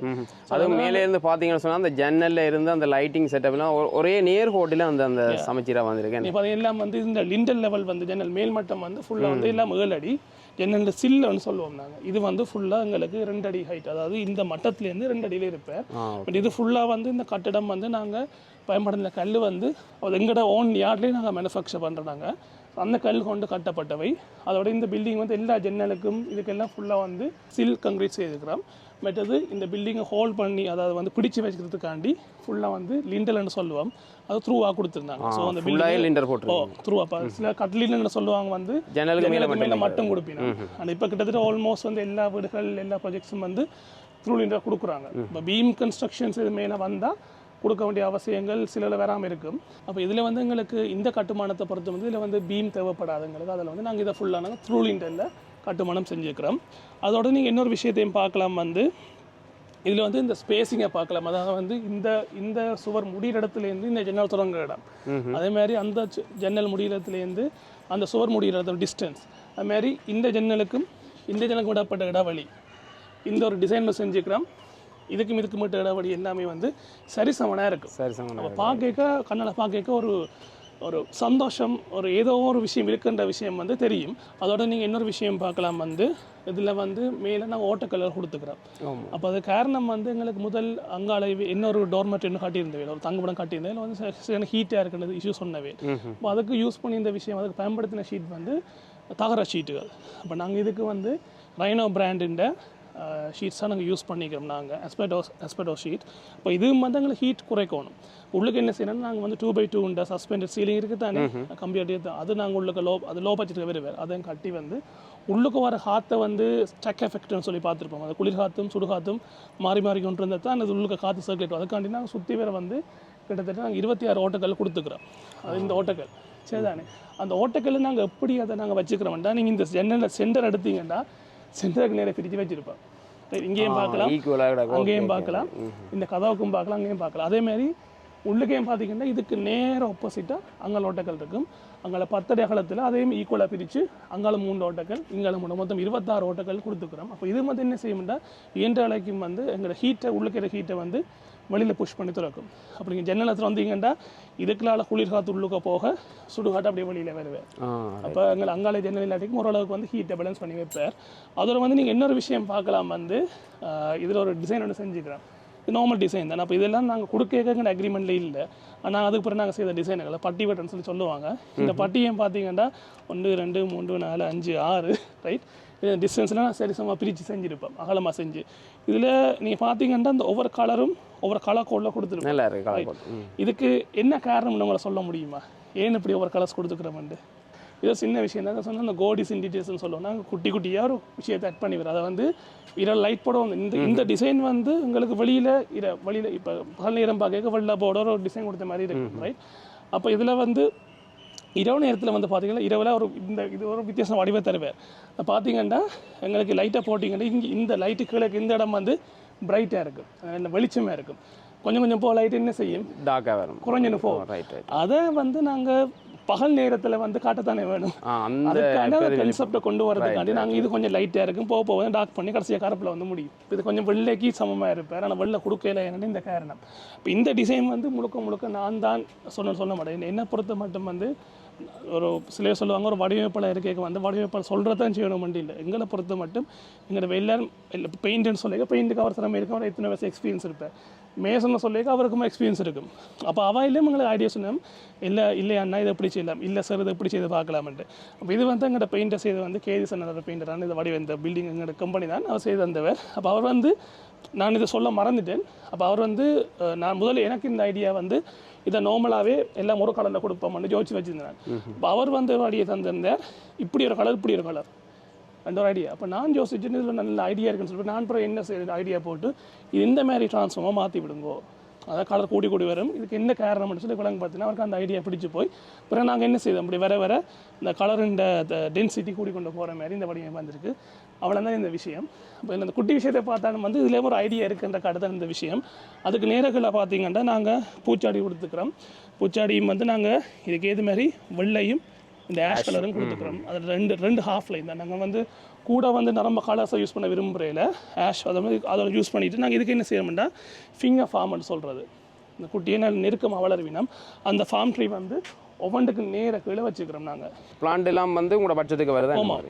[SPEAKER 1] அது மேலே இருந்து பார்த்தீங்கன்னு சொன்னால் அந்த ஜன்னலில் இருந்து அந்த லைட்டிங் செட்டப்லாம் ஒரே நேர்கோட்டில் அந்த சமச்சீராக வந்திருக்கேன்.
[SPEAKER 4] இப்போ எல்லாம் வந்து இந்த லிண்டல் லெவல் வந்து ஜன்னல் மேல்மட்டம் வந்து ஃபுல்லாக வந்து எல்லாம் 7 அடி, ஜன்னல் சில்லுன்னு சொல்லுவோம் நாங்கள். இது வந்து ஃபுல்லாக எங்களுக்கு 2 அடி ஹைட், அதாவது இந்த மட்டத்துலேருந்து 2 அடியில் இருப்பேன். பட் இது ஃபுல்லாக வந்து இந்த கட்டிடம் வந்து நாங்கள் பயன்படுத்தின கல் வந்து அது எங்களோட ஓன் யார்ட்லேயே நாங்கள் மேனுஃபேக்சர் பண்ணுறாங்க. அந்த கல் கொண்டு கட்டப்பட்டவை. அதோட இந்த பில்டிங் வந்து எல்லா ஜன்னலுக்கும் இதுக்கெல்லாம் ஃபுல்லாக வந்து சில் கங்க்ரீட் செய்திருக்கிறோம். மற்றது இந்த பில்டிங்கை ஹோல்ட் பண்ணி அதாவது வந்து பிடிச்சி வச்சுக்கிறதுக்காண்டி ஃபுல்லாக வந்து லிண்டல்னு சொல்லுவோம், அது த்ரூவாக கொடுத்துருந்தாங்க. ஸோ அந்த பில்டிங் த்ரூவாக சில கட்லின்னு சொல்லுவாங்க வந்து ஜன்னலுக்கு மேலே மட்டும் கொடுப்பீங்க. ஆனால் இப்போ கிட்டத்தட்ட ஆல்மோஸ்ட் வந்து எல்லா வீடுகள் எல்லா ப்ராஜெக்ட்ஸும் வந்து த்ரூ லிண்டர் கொடுக்குறாங்க. இப்போ பீம் கன்ஸ்ட்ரக்ஷன்ஸ் இது மேலே வந்தால் கொடுக்க வேண்டிய அவசியங்கள் சில வராமல் இருக்கும். அப்போ இதில் வந்து எங்களுக்கு இந்த கட்டுமானத்தை பொறுத்த வந்து இதில் வந்து பீம் தேவைப்படாது எங்களுக்கு. அதில் வந்து நாங்கள் இதை ஃபுல்லாக நாங்கள் த்ரூ லிண்டரில் கட்டுமானம் செஞ்சுருக்கிறோம். அதோட நீங்கள் இன்னொரு விஷயத்தையும் பார்க்கலாம் வந்து இதில் வந்து இந்த ஸ்பேஸிங்கை பார்க்கலாம். அதாவது வந்து இந்த சுவர் முடிகிற இடத்துலேருந்து இந்த ஜன்னல் தொடங்குற இடம், அதே மாதிரி அந்த ஜன்னல் முடிகிற இடத்துலேருந்து அந்த சுவர் முடிகிற இடத்துல டிஸ்டன்ஸ், அதுமாதிரி இந்த ஜன்னலுக்கும் இந்த ஜன்னலுக்கு விடப்பட்ட இடைவெளி இந்த ஒரு டிசைன் செஞ்சுக்கிறோம். இதுக்கு மட்டும் இடைவெளி எல்லாமே வந்து சரிசமனாக இருக்கும். நம்ம பார்க்க கண்ணால் பார்க்க ஒரு சந்தோஷம், ஒரு ஏதோ ஒரு விஷயம் இருக்குன்ற விஷயம் வந்து தெரியும். அதோட நீங்கள் இன்னொரு விஷயம் பார்க்கலாம் வந்து இதில் வந்து மேலே நாங்கள் ஓட்டக்கலர் கொடுத்துக்கிறோம். அப்போ அது காரணம் வந்து எங்களுக்கு முதல் அங்காளை இன்னொரு டோர்மெட் இன்னும் காட்டியிருந்தவே, ஒரு தங்குபடம் காட்டியிருந்தேன். இதில் வந்து ஹீட்டாக இருக்கின்றது இஷ்யூ சொன்னவே. அப்போ அதுக்கு யூஸ் பண்ணி இந்த விஷயம் அதுக்கு பயன்படுத்தின ஷீட் வந்து தகர ஷீட்டுகள். அப்போ நாங்கள் இதுக்கு வந்து ரைனோ பிராண்டுன்ற ஷீட்ஸாக நாங்கள் யூஸ் பண்ணிக்கிறோம். நாங்கள் எஸ்பெடோ ஷீட். இப்போ இது வந்து எங்களுக்கு ஹீட் குறைக்கணும். உள்ளுக்கு என்ன செய்யணும்னா நாங்கள் வந்து 2x2 சஸ்பெண்டட் சீலிங் இருக்குது தானே கம்ப்யூட்டர் தான், அது நாங்கள் உள்ளுக்கு லோ பட்ஜெட் வேறு அதையும் கட்டி வந்து உள்ளுக்கு வர காற்றை வந்து ஸ்டக் எஃபெக்ட்னு சொல்லி பார்த்துருப்போம். அது குளிர் காற்றும் சுடு காற்றும் மாறி கொண்டு இருந்தால் தான் அது உள்ளுக்கு காற்று சர்க்குலேட். அதுக்காண்டி நாங்கள் சுற்றி வேறு வந்து கிட்டத்தட்ட நாங்கள் 26 ஓட்டக்கல் கொடுத்துக்கிறோம். அது இந்த ஓட்டக்கல் சரிதானே. அந்த ஓட்டக்கல் நாங்கள் எப்படி அதை நாங்கள் வச்சுக்கிறோம்டா, நீங்கள் இந்த ஜன்னலில் சென்டர் எடுத்தீங்கன்னா சென்டருக்கு நேரம் பிரித்து வச்சுருப்போம். இங்கேயும் பார்க்கலாம், அங்கேயும் பார்க்கலாம், இந்த கதவுக்கும் பார்க்கலாம், அங்கேயும் பார்க்கலாம். அதேமாதிரி உள்ளுக்கையும் பார்த்தீங்கன்னா இதுக்கு நேரம் ஆப்போசிட்டாக அங்கால ஓட்டக்கல் இருக்கும். அங்கால 10 அடி அகலத்தில் அதையும் ஈக்குவலாக பிரித்து அங்கால 3 ஓட்டக்கல் இங்கால 3 மொத்தம் 26 ஓட்டக்கல் கொடுத்துக்கிறோம். அப்போ இது வந்து என்ன செய்யும்னா இயன்ற அலைக்கும் வந்து எங்களோட ஹீட்டை உள்ளுக்கிற ஹீட்டை வந்து வெளியில் புஷ் பண்ணி திறக்கும். அப்படி நீங்கள் ஜன்னலத்தில் வந்தீங்கன்னா இதுக்குள்ளால குளிர் காற்று உள்ளுக்க போக சுடுகாட்டு அப்படியே வெளியில் வருவேன். அப்போ எங்களை அங்காலே ஜன்னல் இல்லாட்டிக்கும் ஓரளவுக்கு வந்து ஹீட்டை பேலன்ஸ் பண்ணி வைப்பார். அதோட வந்து நீங்கள் இன்னொரு விஷயம் பார்க்கலாம் வந்து இதில் ஒரு டிசைன் ஒன்று செஞ்சுக்கிறோம். இது நார்மல் டிசைன் தான். அப்போ இதெல்லாம் நாங்கள் கொடுக்க அக்ரிமெண்ட்டில் இல்லை. ஆனால் அதுக்கு பிறகு நாங்கள் செய்த டிசைனுகளை பட்டி வெட்டன்னு சொல்லுவாங்க. இந்த பட்டியும் பார்த்தீங்கன்னா 1 2 3 4 5 6 ரைட். இது டிஸ்டன்ஸ்லாம் சரிசமாக பிரித்து செஞ்சுருப்போம், அகலமாக செஞ்சு. இதில் நீங்கள் பார்த்தீங்கன்னா இந்த ஒவ்வொரு கலரும் ஒவ்வொரு கலர் கோடில் கொடுத்துருப்போம். இதுக்கு என்ன காரணம்னு உங்களை சொல்ல முடியுமா, ஏன் இப்படி ஒவ்வொரு கலர்ஸ் கொடுத்துக்கிறோம்ண்டு? இது சின்ன விஷயம் தான் சொன்னால் அந்த கோடிஸ் இன்டிடேல்ஸ்னு சொல்லுவோம். நாங்கள் குட்டி குட்டியாக ஒரு விஷயத்தை ஆட் பண்ணி வரோம். அதை வந்து இரவு லைட் போட வந்து இந்த டிசைன் வந்து உங்களுக்கு வெளியில் இப்போ பகல் நேரம் பார்க்க வெளில போட ஒரு டிசைன் கொடுத்த மாதிரி இருக்கும் ரைட். அப்போ இதில் வந்து இரவு நேரத்தில் வந்து பார்த்தீங்கன்னா இரவில் இது ஒரு வித்தியாசம் வடிவ தருவேன். பார்த்தீங்கன்னா எங்களுக்கு லைட்டாக போட்டிங்கன்னா இங்கே இந்த லைட்டு கீழே இந்த இடம் வந்து பிரைட்டாக இருக்கும், வெளிச்சமாக இருக்கும். கொஞ்சம் போக லைட் என்ன செய்யும்,
[SPEAKER 1] டார்க்காக வரும்,
[SPEAKER 4] குறைஞ்சுன்னு போகும். அதை வந்து நாங்கள் பகல் நேரத்தில் வந்து காட்டத்தானே வேணும். அதுக்கான கன்செப்டை கொண்டு வரதுக்காண்டி நாங்கள் இது கொஞ்சம் லைட்டாக இருக்கும், போக டார்க் பண்ணி கடைசியாக கருப்பில் வந்து முடியும். இது கொஞ்சம் வெள்ளைக்கு சமமாக இருப்பார், ஆனால் வெள்ளை கொடுக்கல என்னன்னு இந்த காரணம். இப்போ இந்த டிசைன் வந்து முழுக்க நான் தான் சொல்ல மாட்டேன். என்னை பொறுத்த மட்டும் வந்து ஒரு சில சொல்லுவாங்க ஒரு வடிவமைப்பாளர் இருக்க வந்து வடிவமைப்பாளர் சொல்கிறதான் செய்யணும் வண்டி இல்லை. எங்களை பொறுத்த மட்டும் எங்களோட எல்லாரும் இல்லை பெயிண்ட்னு சொல்லிக்க பெயிண்ட்டுக்கு அவர் திறமை இருக்கும், அவர் எத்தனை வருஷம் எக்ஸ்பீரியன்ஸ் இருப்பேன். மேசன்னு சொல்லிக்க அவருக்கும் எக்ஸ்பீரியன்ஸ் இருக்கும். அப்போ அவையிலும் எங்களுக்கு ஐடியா சொன்னோம், இல்லையா இதை எப்படி செய்யலாம், இல்லை சார் இதை எப்படி செய்து பார்க்கலாம்ட்டு. அப்போ இது வந்து எங்களோட பெயிண்டர் செய்து வந்து கேதி சன்னோட பெயிண்டரான இந்த வடிவ இந்த பில்டிங் எங்களோட கம்பெனி தான் அவர் செய்து வந்தவர். அப்போ அவர் வந்து நான் இதை சொல்ல மறந்துட்டேன். அப்போ அவர் வந்து நான் முதல்ல எனக்கு இந்த ஐடியா வந்து இதை நார்மலாகவே எல்லாம் ஒரு கலரில் கொடுப்போம்னு யோசிச்சு வச்சுருந்தேன். இப்போ அவர் வந்து ஒரு ஐடியா தந்திருந்தார், இப்படி ஒரு கலர் இப்படி ஒரு கலர் அந்த ஒரு ஐடியா. அப்போ நான் யோசிச்சுட்டு இதில் நல்ல ஐடியா இருக்குன்னு சொல்லிட்டு நான் அப்புறம் என்ன செய்ய ஐடியா போட்டு இது இந்த மாதிரி ட்ரான்ஸ்ஃபார்மாக மாற்றி விடுங்கோ, அதாவது கலர் கூடி வரும், இதுக்கு என்ன காரணம்னு சொல்லி விளங்க பார்த்தீங்கன்னா அவருக்கு அந்த ஐடியா பிடிச்சி போய் பிறகு நாங்கள் என்ன செய்தோம், அப்படி வர இந்த கலருண்ட டென்சிட்டி கூடிக்கொண்டு போகிற மாதிரி இந்த வடிவம் வந்திருக்கு. அவ்வளோ தான் இந்த விஷயம். இப்போ இந்த குட்டி விஷயத்தை பார்த்தாலும் வந்து இதில் ஒரு ஐடியா இருக்குன்ற கடத்தான் இந்த விஷயம். அதுக்கு நேரங்களில் பார்த்தீங்கன்னா நாங்கள் பூச்சாடி கொடுத்துக்கிறோம். பூச்சாடியும் வந்து நாங்கள் இதுக்கு ஏது மாதிரி வெள்ளையும் இந்த ஆஷ் கலரும் கொடுத்துக்கிறோம். அதில் ரெண்டு ஹாஃப் லைன் தான். நாங்கள் வந்து கூட வந்து நரம்ப கலர்ஸை யூஸ் பண்ண விரும்புகிறேன், ஆஷ் அதை மாதிரி அதோட யூஸ் பண்ணிவிட்டு நாங்கள் இதுக்கு என்ன செய்யணும்னா ஃபிங்கர் ஃபார்ம்னு சொல்கிறது, இந்த குட்டியை நெருக்கமாக வளர்வினோம். அந்த ஃபார்ம் ட்ரீ வந்து ஒவ்வொன்றுக்கு நேர கீழே வச்சுக்கிறோம். நாங்கள்
[SPEAKER 1] பிளான்ட் எல்லாம் வந்து உங்களோட பட்ஜெட்டுக்கு வருது.
[SPEAKER 4] ஆமாம்,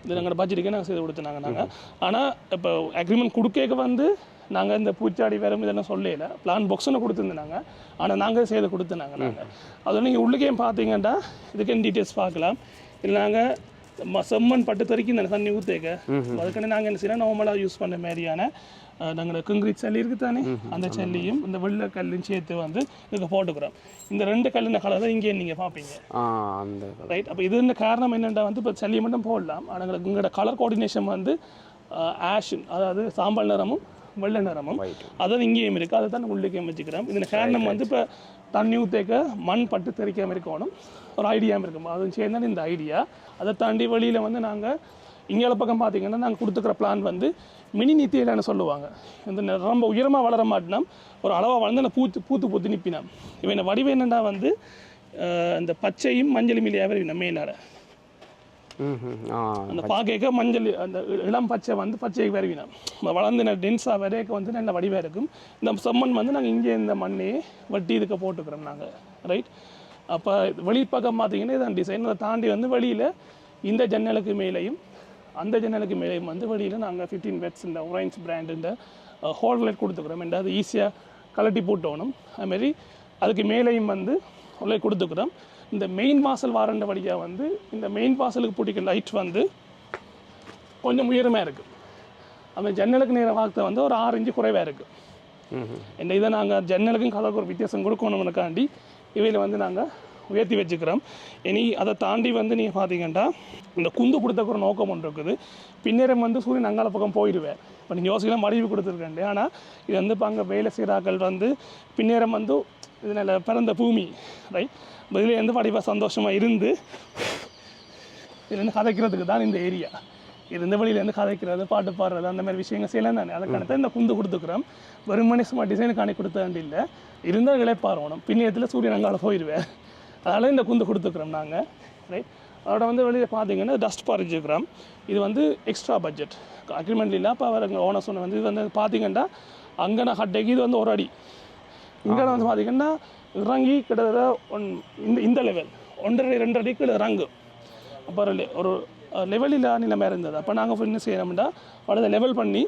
[SPEAKER 4] இது எங்களோட பட்ஜெட்டுக்கே நாங்கள் செய்து கொடுத்துனாங்க நாங்கள். ஆனால் இப்போ அக்ரிமெண்ட் கொடுக்க வந்து நாங்கள் இந்த பூச்சாடி வேறு இதெல்லாம் சொல்லல, பிளான் பாக்ஸ்னு கொடுத்துருந்தாங்க. ஆனால் நாங்கள் செய்து கொடுத்துனாங்க. நாங்கள் அதில் நீங்கள் உள்ளுக்கே பார்த்தீங்கன்னா இதுக்கு டீட்டெயில்ஸ் பார்க்கலாம். இல்லை நாங்கள் செம்மண் பட்டு தறிக்கி இந்த தண்ணி ஊற்றேக்க அதுக்கான நாங்கள் என்ன செய்யணும், நார்மலாக யூஸ் பண்ண மாதிரியான நாங்கள் கங்கிரீட் சல்லி இருக்குது தானே, அந்த சல்லியும் இந்த வெள்ளை கல்லும் சேர்த்து வந்து இதுக்கு போட்டுக்கிறோம். இந்த 2 கல்லின கலர் தான் இங்கே நீங்கள் பார்ப்பீங்க.
[SPEAKER 1] அந்த
[SPEAKER 4] ரைட். அப்போ இது காரணம் என்னென்னா வந்து இப்போ சல்லியை மட்டும் போடலாம், ஆனால் உங்களோட கலர் கோஆர்டினேஷன் வந்து ஆஷன், அதாவது சாம்பல் நிறமும் வெள்ளை நிறமும் அதாவது இங்கேயும் இருக்குது. அதை தான் உள்ளுக்கே வச்சுக்கிறோம். இதில் காரணம் வந்து இப்போ தண்ணி ஊற்றேக்க மண் பட்டு தெரிக்காமல் இருக்கணும், ஒரு ஐடியாவும் இருக்கும். அதுவும் சேர்ந்தாலும் இந்த ஐடியா. அதை தாண்டி வழியில் வந்து நாங்கள் இங்கே பக்கம் பார்த்தீங்கன்னா நாங்கள் கொடுத்துக்கிற பிளான் வந்து மினி நித்தியில்னு சொல்லுவாங்க. இந்த ரொம்ப உயரமாக வளர மாட்டினா ஒரு அளவாக வளர்ந்து அந்த பூத்து நிற்பினா இவன் வடிவம் என்னென்னா வந்து இந்த பச்சையும் மஞ்சளும் இல்லையாவே மேலாட அந்த பாக்கைக்க மஞ்சள் அந்த இளம் பச்சை வந்து பச்சைக்கு வருவினோம் வளர்ந்து டென்ஸாக வரைக்க வந்து நல்ல வடிவாக இருக்கும். இந்த செம்மண் வந்து நாங்கள் இங்கே இந்த மண்ணையே வட்டி இதுக்கு போட்டுக்கிறோம் நாங்கள். ரைட். அப்போ வெளிப்பக்கம் பார்த்தீங்கன்னா இதான் டிசைன். அதை தாண்டி வந்து வெளியில் இந்த ஜன்னலுக்கு மேலேயும் அந்த ஜன்னலுக்கு மேலேயும் வந்து வெளியில் நாங்கள் 15 வெட்ஸ் இந்த ஒரேஞ்ச் பிராண்டுன்ற ஹோல் லைட் கொடுத்துக்கிறோம். அது ஈஸியாக கலட்டி போட்டோணும். அதுமாரி அதுக்கு மேலேயும் வந்து லைட் கொடுத்துக்கிறோம். இந்த மெயின் வாசல் வாரண்ட வழியாக வந்து இந்த மெயின் வாசலுக்கு பிடிக்கிற லைட் வந்து கொஞ்சம் உயரமாக இருக்குது. அந்த ஜன்னலுக்கு நேர வார்த்தை வந்து ஒரு 6 இன்ச்சு குறைவாக இருக்குது. இந்த இதை நாங்கள் ஜன்னலுக்கும் கலருக்கு ஒரு வித்தியாசம் கொடுக்கணும்னுக்காண்டி இவையில் வந்து நாங்கள் உயர்த்தி வச்சுக்கிறோம். இனி அதை தாண்டி வந்து நீங்கள் பார்த்தீங்கன்னா இந்த குந்து கொடுத்தக்கு ஒரு நோக்கம் ஒன்று இருக்குது. பின்னேரம் வந்து சூரியன் அங்கால பக்கம் போயிடுவேன். இப்போ நீங்கள் யோசிக்கலாம் மடிவு கொடுத்துருக்கேன். ஆனால் இது வந்து இப்போ அங்கே வேலை செய்கிறாக்கள் வந்து பின்னேரம் வந்து இதனால் பிறந்த பூமி. ரைட். இதில் எந்த வடிவாக சந்தோஷமாக இருந்து இதுலேருந்து கதைக்கிறதுக்கு தான் இந்த ஏரியா. இது இந்த வழியிலேருந்து கதைக்கிறது, பாட்டு பாடுறது, அந்த மாதிரி விஷயங்கள் செய்யலாம் தானே. அதுக்கான இந்த குந்து கொடுத்துக்கிறோம். வெறுமனே சும்மா டிசைன் காணி கொடுத்தாண்டி இல்லை, இருந்தால் இழைப்பாரோணும். பின்னியத்தில் சூரியன் அங்கால போயிடுவேன். அதனால் இந்த குந்து கொடுத்துக்கிறோம் நாங்கள். ரைட். அதோட வந்து வெளியில் பார்த்தீங்கன்னா டஸ்ட் பறிச்சுக்கிறோம். இது வந்து எக்ஸ்ட்ரா பட்ஜெட் அக்ரிமெண்ட் இல்லை. அப்போ அவர் எங்கள் ஓனர் சொன்ன வந்து இது வந்து பார்த்தீங்கன்னா அங்கே நான் ஹட்டைக்கு இது வந்து 1 அடி, இங்கே வந்து பார்த்தீங்கன்னா இறங்கி கிட்டத்தட்ட இந்த லெவல் 1.5-2 அடிக்கு இறங்கும். அப்போ ஒரு லெவலில் நிலைமை இருந்தது. அப்போ நாங்கள் என்ன செய்யணும்னா அதை லெவல் பண்ணி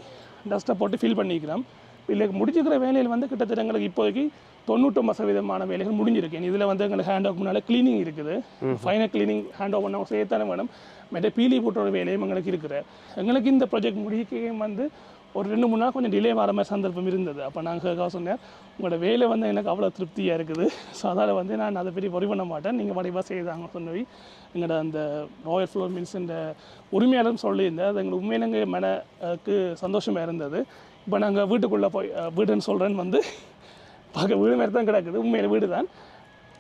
[SPEAKER 4] டஸ்ட்டை போட்டு ஃபில் பண்ணிக்கிறோம். இல்லை முடிச்சுக்கிற வேலையில் வந்து கிட்டத்தட்ட எங்களுக்கு இப்போதைக்கு 99% வேலைகள் முடிஞ்சிருக்கு. இதில் வந்து எங்களுக்கு ஹேண்ட் ஓவர் முன்னால் க்ளீனிங் இருக்குது. ஃபைனல் க்ளீனிங் ஹேண்ட் ஓவர் பண்ண சேர்த்தானே வேணும். மற்ற பீலி போட்டோட வேலையும் எங்களுக்கு இருக்குது. எங்களுக்கு இந்த ப்ராஜெக்ட் முடிக்கையும் வந்து ஒரு 2-3 நாள் கொஞ்சம் டிலே வர மாதிரி சந்தர்ப்பம் இருந்தது. அப்போ நாங்கள் சொன்னேன், உங்களோட வேலை வந்து எனக்கு அவ்வளோ திருப்தியாக இருக்குது. ஸோ அதால் வந்து நான் அதை பற்றி ஒரி பண்ண மாட்டேன், நீங்கள் வடிவாக செய்தாங்க சொன்னவி. எங்களோட அந்த ராயல் ஃப்ளோர் மில்ஸ் இந்த உரிமையாளரும் சொல்லியிருந்தேன். அது எங்களுக்கு உண்மையில எங்கள் மனக்கு சந்தோஷமாக இருந்தது. இப்போ நாங்கள் வீட்டுக்குள்ளே போய் வீடுன்னு சொல்கிறேன்னு வந்து பார்க்க வீடு மாதிரி தான் கிடக்குது. உண்மையில் வீடு தான்.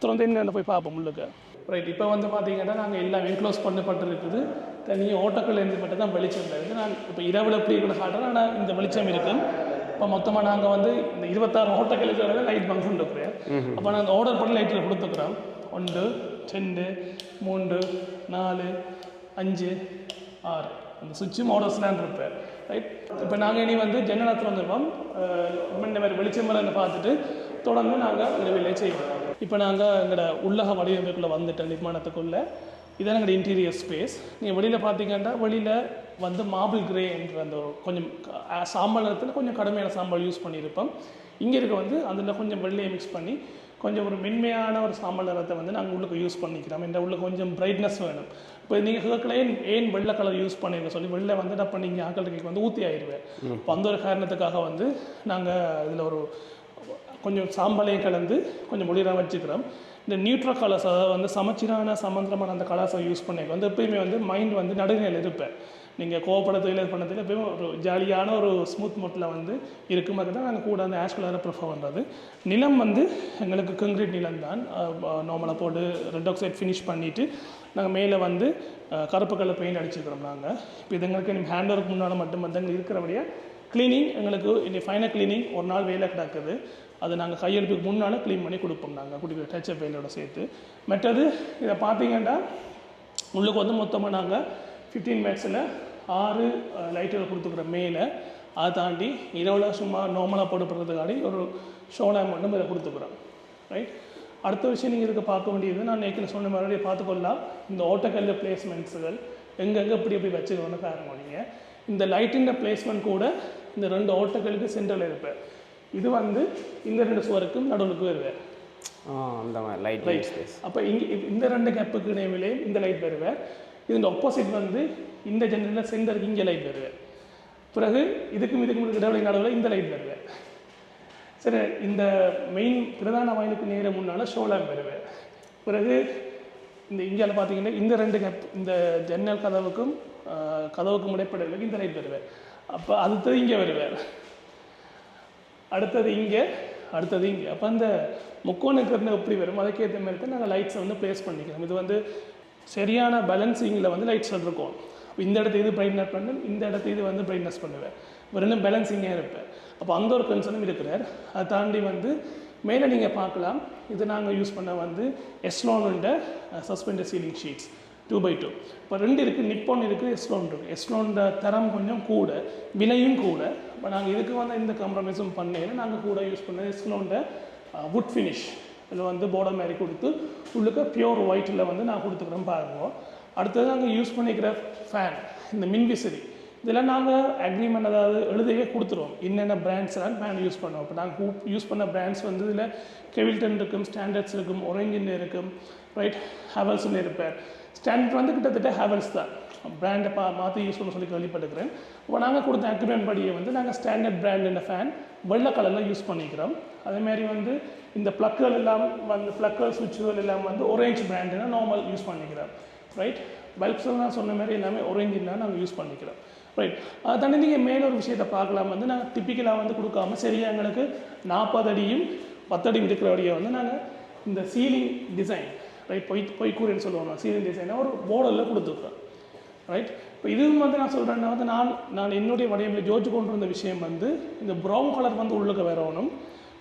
[SPEAKER 4] தொடர்ந்து என்ன போய் பார்ப்போம் உள்ளுக்கு. ரைட். இப்போ வந்து பார்த்தீங்கன்னா நாங்கள் எல்லாம் என்க்ளோஸ் பண்ணப்பட்டிருக்குது. தனியாக ஓட்டக்கள் இருந்துப்பட்டு தான் வெளிச்சம் இருக்குது. நான் இப்போ இரவில் எப்படி கூட காட்டுறேன், ஆனால் இந்த வெளிச்சம் இருக்கும். இப்போ மொத்தமாக நாங்கள் வந்து இந்த 26 ஓட்டக்களுக்கு லைட் ஃபங்க்ஷன் இருக்கிறேன். அப்போ நாங்கள் ஆர்டர் பண்ணி லைட்டில் கொடுத்துக்கிறோம். 1 2 3 4 5 6 அந்த சுவிட்சும் ஆர்டர்ஸ்லாம் இருப்பேன். ரைட். இப்போ நாங்கள் இனி வந்து ஜன்னலத்தில் வந்துருப்போம். இந்த மாதிரி வெளிச்சம் மேலே பார்த்துட்டு தொடர்ந்து நாங்கள் இந்த வேலையை செய்வோம். இப்போ நாங்கள் எங்களோட உள்ளக வடிவமைப்புக்குள்ளே வந்துட்டோம். நிர்மாணத்துக்குள்ளே இதான் எங்களோட இன்டீரியர் ஸ்பேஸ். நீங்கள் வெளியில் பார்த்தீங்கன்னா வெளியில் வந்து மார்பிள் கிரே என்ற அந்த கொஞ்சம் சாம்பல் நிறத்தில் கொஞ்சம் கடுமையான சாம்பல் யூஸ் பண்ணியிருப்போம். இங்கே இருக்க வந்து அதில் கொஞ்சம் வெள்ளையை மிக்ஸ் பண்ணி கொஞ்சம் ஒரு மென்மையான ஒரு சாம்பல் நிறத்தை வந்து நாங்கள் உள்ளுக்கு யூஸ் பண்ணிக்கிறோம். இந்த உள்ள கொஞ்சம் பிரைட்னஸ் வேணும். இப்போ நீங்கள் கேட்கல ஏன் வெள்ளை கலர் யூஸ் பண்ணிருக்க சொல்லி வெள்ளை வந்து அப்போ நீங்கள் ஆக்களுக்கு வந்து ஊற்றி ஆயிடுவேன். இப்போ அந்த ஒரு காரணத்துக்காக வந்து நாங்கள் இதில் ஒரு கொஞ்சம் சாம்பலையும் கலந்து கொஞ்சம் ஒளிராக வச்சுக்கிறோம். இந்த நியூட்ரல் கலர்ஸ், அதாவது வந்து சமச்சீரான சமந்திரமான அந்த கலர்ஸை யூஸ் பண்ணிக்க வந்து எப்பயுமே வந்து மைண்ட் வந்து நடுநிலையில் இருப்பேன். நீங்கள் கோவப்படத்தில் இது பண்ணதில் எப்பயும் ஒரு ஜாலியான ஒரு ஸ்மூத் மோட்டில் வந்து இருக்கும். அதுக்கு தான் நாங்கள் கூட அந்த ஆஷ் கலரை ப்ரிஃபர் பண்ணுறது. நிலம் வந்து எங்களுக்கு கங்க்ரீட் நிலம் தான். நார்மலாக போட்டு ரெட் ஆக்சைட் ஃபினிஷ் பண்ணிவிட்டு நாங்கள் மேலே வந்து கருப்பு கலர் பெயிண்ட் அடிச்சுக்கிறோம். நாங்கள் இப்போ இது எங்களுக்கு ஹேண்ட் ஒர்க் முன்னால் மட்டும் வந்து எங்களுக்கு இருக்கிறபடியாக க்ளீனிங் எங்களுக்கு இன்னைக்கு ஃபைனல் க்ளீனிங் ஒரு நாள் வேலை கிடக்குது. அது நாங்கள் கையெழுப்புக்கு முன்னால் க்ளீன் பண்ணி கொடுப்போம். நாங்கள் குடிக்கிற டச்சப் வேலையோட சேர்த்து. மற்றது இதை பார்த்தீங்கன்னா உள்ளுக்கு வந்து மொத்தமாக நாங்கள் 15 மேக்ஸில் 6 லைட்டுகள் கொடுத்துக்கிற மேலே. அதை தாண்டி இரவில் சும்மா நார்மலாக போட்டுப்படுறதுக்காண்டி ஒரு ஷோலாம் மட்டும் இதை கொடுத்துக்குறோம். ரைட். அடுத்த விஷயம் நீங்கள் இதுக்கு பார்க்க வேண்டியது, நான் நேற்று சொன்ன மாதிரி பார்த்துக்கொள்ளலாம், இந்த ஓட்டக்கல்ல பிளேஸ்மெண்ட்ஸுகள் எங்கெங்கே எப்படி எப்படி வச்சுக்கணும்னு பாருங்க. நீங்கள் இந்த லைட்டின் பிளேஸ்மெண்ட் கூட இந்த 2 ஓட்டைகளுக்கு சென்டரில் இருப்பார். இது வந்து இந்த 2 சுவருக்கும் நடுவுக்கு வருவார்.
[SPEAKER 1] அந்த மாதிரி லைட் ஸ்பேஸ்.
[SPEAKER 4] அப்போ இங்கே இந்த 2 கேப்புக்கு இடையிலே இந்த லைட் வருவார். இதோட ஆப்போசிட் வந்து இந்த ஜன்னலில் சென்டருக்கு இங்கே லைட் வருவார். பிறகு இதுக்கும் இடைவெளி நடுவில் இந்த லைட் வருவார். சரி, இந்த மெயின் பிரதான வாயிலுக்கு நேர முன்னால் ஷோலாம் வருவார். பிறகு இந்த இந்தியாவில் பார்த்தீங்கன்னா இந்த 2 கேப் இந்த ஜன்னல் கதவுக்கும் இடைப்படலுக்கு இந்த லைட் வருவார். அப்போ அடுத்தது இங்கே வருவார், அடுத்தது இங்கே. அப்போ அந்த முக்கோணக்கு எப்படி வரும் அதுக்கேற்ற மாதிரி தான் நாங்கள் லைட்ஸை வந்து ப்ளேஸ் பண்ணிக்கிறோம். இது வந்து சரியான பேலன்சிங்கில் வந்து லைட்ஸ் இருக்கும். இந்த இடத்த இது பிரைட்னஸ் பண்ணு, இந்த இடத்த இது வந்து பிரைட்னஸ் பண்ணுவேன், ரெண்டும் பேலன்சிங்காக இருப்பேன். அப்போ அந்த ஒரு கன்சர்னும் இருக்கிறார். அதை தாண்டி வந்து மேலே நீங்கள் பார்க்கலாம், இது நாங்கள் யூஸ் பண்ண வந்து எஸ்லோனுண்ட சஸ்பெண்டட் சீலிங் ஷீட்ஸ் 2x2. இப்போ 2 இருக்குது, நிப்பான் இருக்குது, எஸ்லோன் இருக்குது. எஸ்லோனோட தரம் கொஞ்சம் கூட, விலையும் கூட. இப்போ நாங்கள் இதுக்கு வந்து இந்த காம்ப்ரமைஸும் பண்ணையில் நாங்கள் கூட யூஸ் பண்ண எஸ்லோனோட வுட் ஃபினிஷ் இதில் வந்து போர்டர் மாதிரி கொடுத்து உள்ளுக்க பியூர் ஒயிட்டில் வந்து நான் கொடுத்துக்கிறோம் பாருங்க. அடுத்தது நாங்கள் யூஸ் பண்ணிக்கிற ஃபேன், இந்த மின்விசிறி, இதெல்லாம் நாங்கள் அக்ரிமெண்ட் அதாவது எழுதவே கொடுத்துருவோம். என்னென்ன பிராண்ட்ஸ்லாம் ஃபேன் யூஸ் பண்ணுவோம். இப்போ நாங்கள் யூஸ் பண்ண பிராண்ட்ஸ் வந்து இதில் கெவில்டன் இருக்கும், ஸ்டாண்டர்ட்ஸ் இருக்கும், ஒரேஞ்சின் இருக்கும், ரைட், ஹேவல்ஸ்னு இருப்பார். ஸ்டாண்டர்ட் வந்து கிட்டத்தட்ட ஹேவல்ஸ் தான் பிராண்டை மாற்றி யூஸ் பண்ண சொல்லி கேள்விப்பட்டுக்கிறேன். இப்போ நாங்கள் கொடுத்த அக்ரிமெண்ட் படியை வந்து நாங்கள் ஸ்டாண்டர்ட் பிராண்ட் ஃபேன் வெள்ளை கலரில் யூஸ் பண்ணிக்கிறோம். அதேமாதிரி வந்து இந்த ப்ளக்குகள் எல்லாம் வந்து ப்ளக்குகள் சுவிட்சுகள் எல்லாம் வந்து ஒரேஞ்ச் பிராண்டுனா நார்மல் யூஸ் பண்ணிக்கிறோம். ரைட், பல்ப்ஸ் நான் சொன்ன மாதிரி எல்லாமே ஒரேஞ்சின்னா நாங்கள் யூஸ் பண்ணிக்கிறோம். ரைட், அதை தாண்டி நீங்கள் மேலே ஒரு விஷயத்தை பார்க்கலாம் வந்து நாங்கள் டிப்பிக்கலாக வந்து கொடுக்காம சரியாக எங்களுக்கு 40 அடியும் 10 அடியும் இருக்கிற வழியை வந்து நாங்கள் இந்த சீலிங் டிசைன், ரைட், பொய்க்கூறின்னு சொல்லுவாங்க, சீலிங் டிசைனை ஒரு போர்டரில் கொடுத்துருக்கோம். ரைட், இப்போ இதுவும் வந்து நான் சொல்கிறேன்னா வந்து நான் என்னுடைய வடிவமைப்பில் ஜோதிச்சு கொண்டு வந்த விஷயம் வந்து இந்த ப்ரௌன் கலர் வந்து உள்ளுக்கு வரணும்,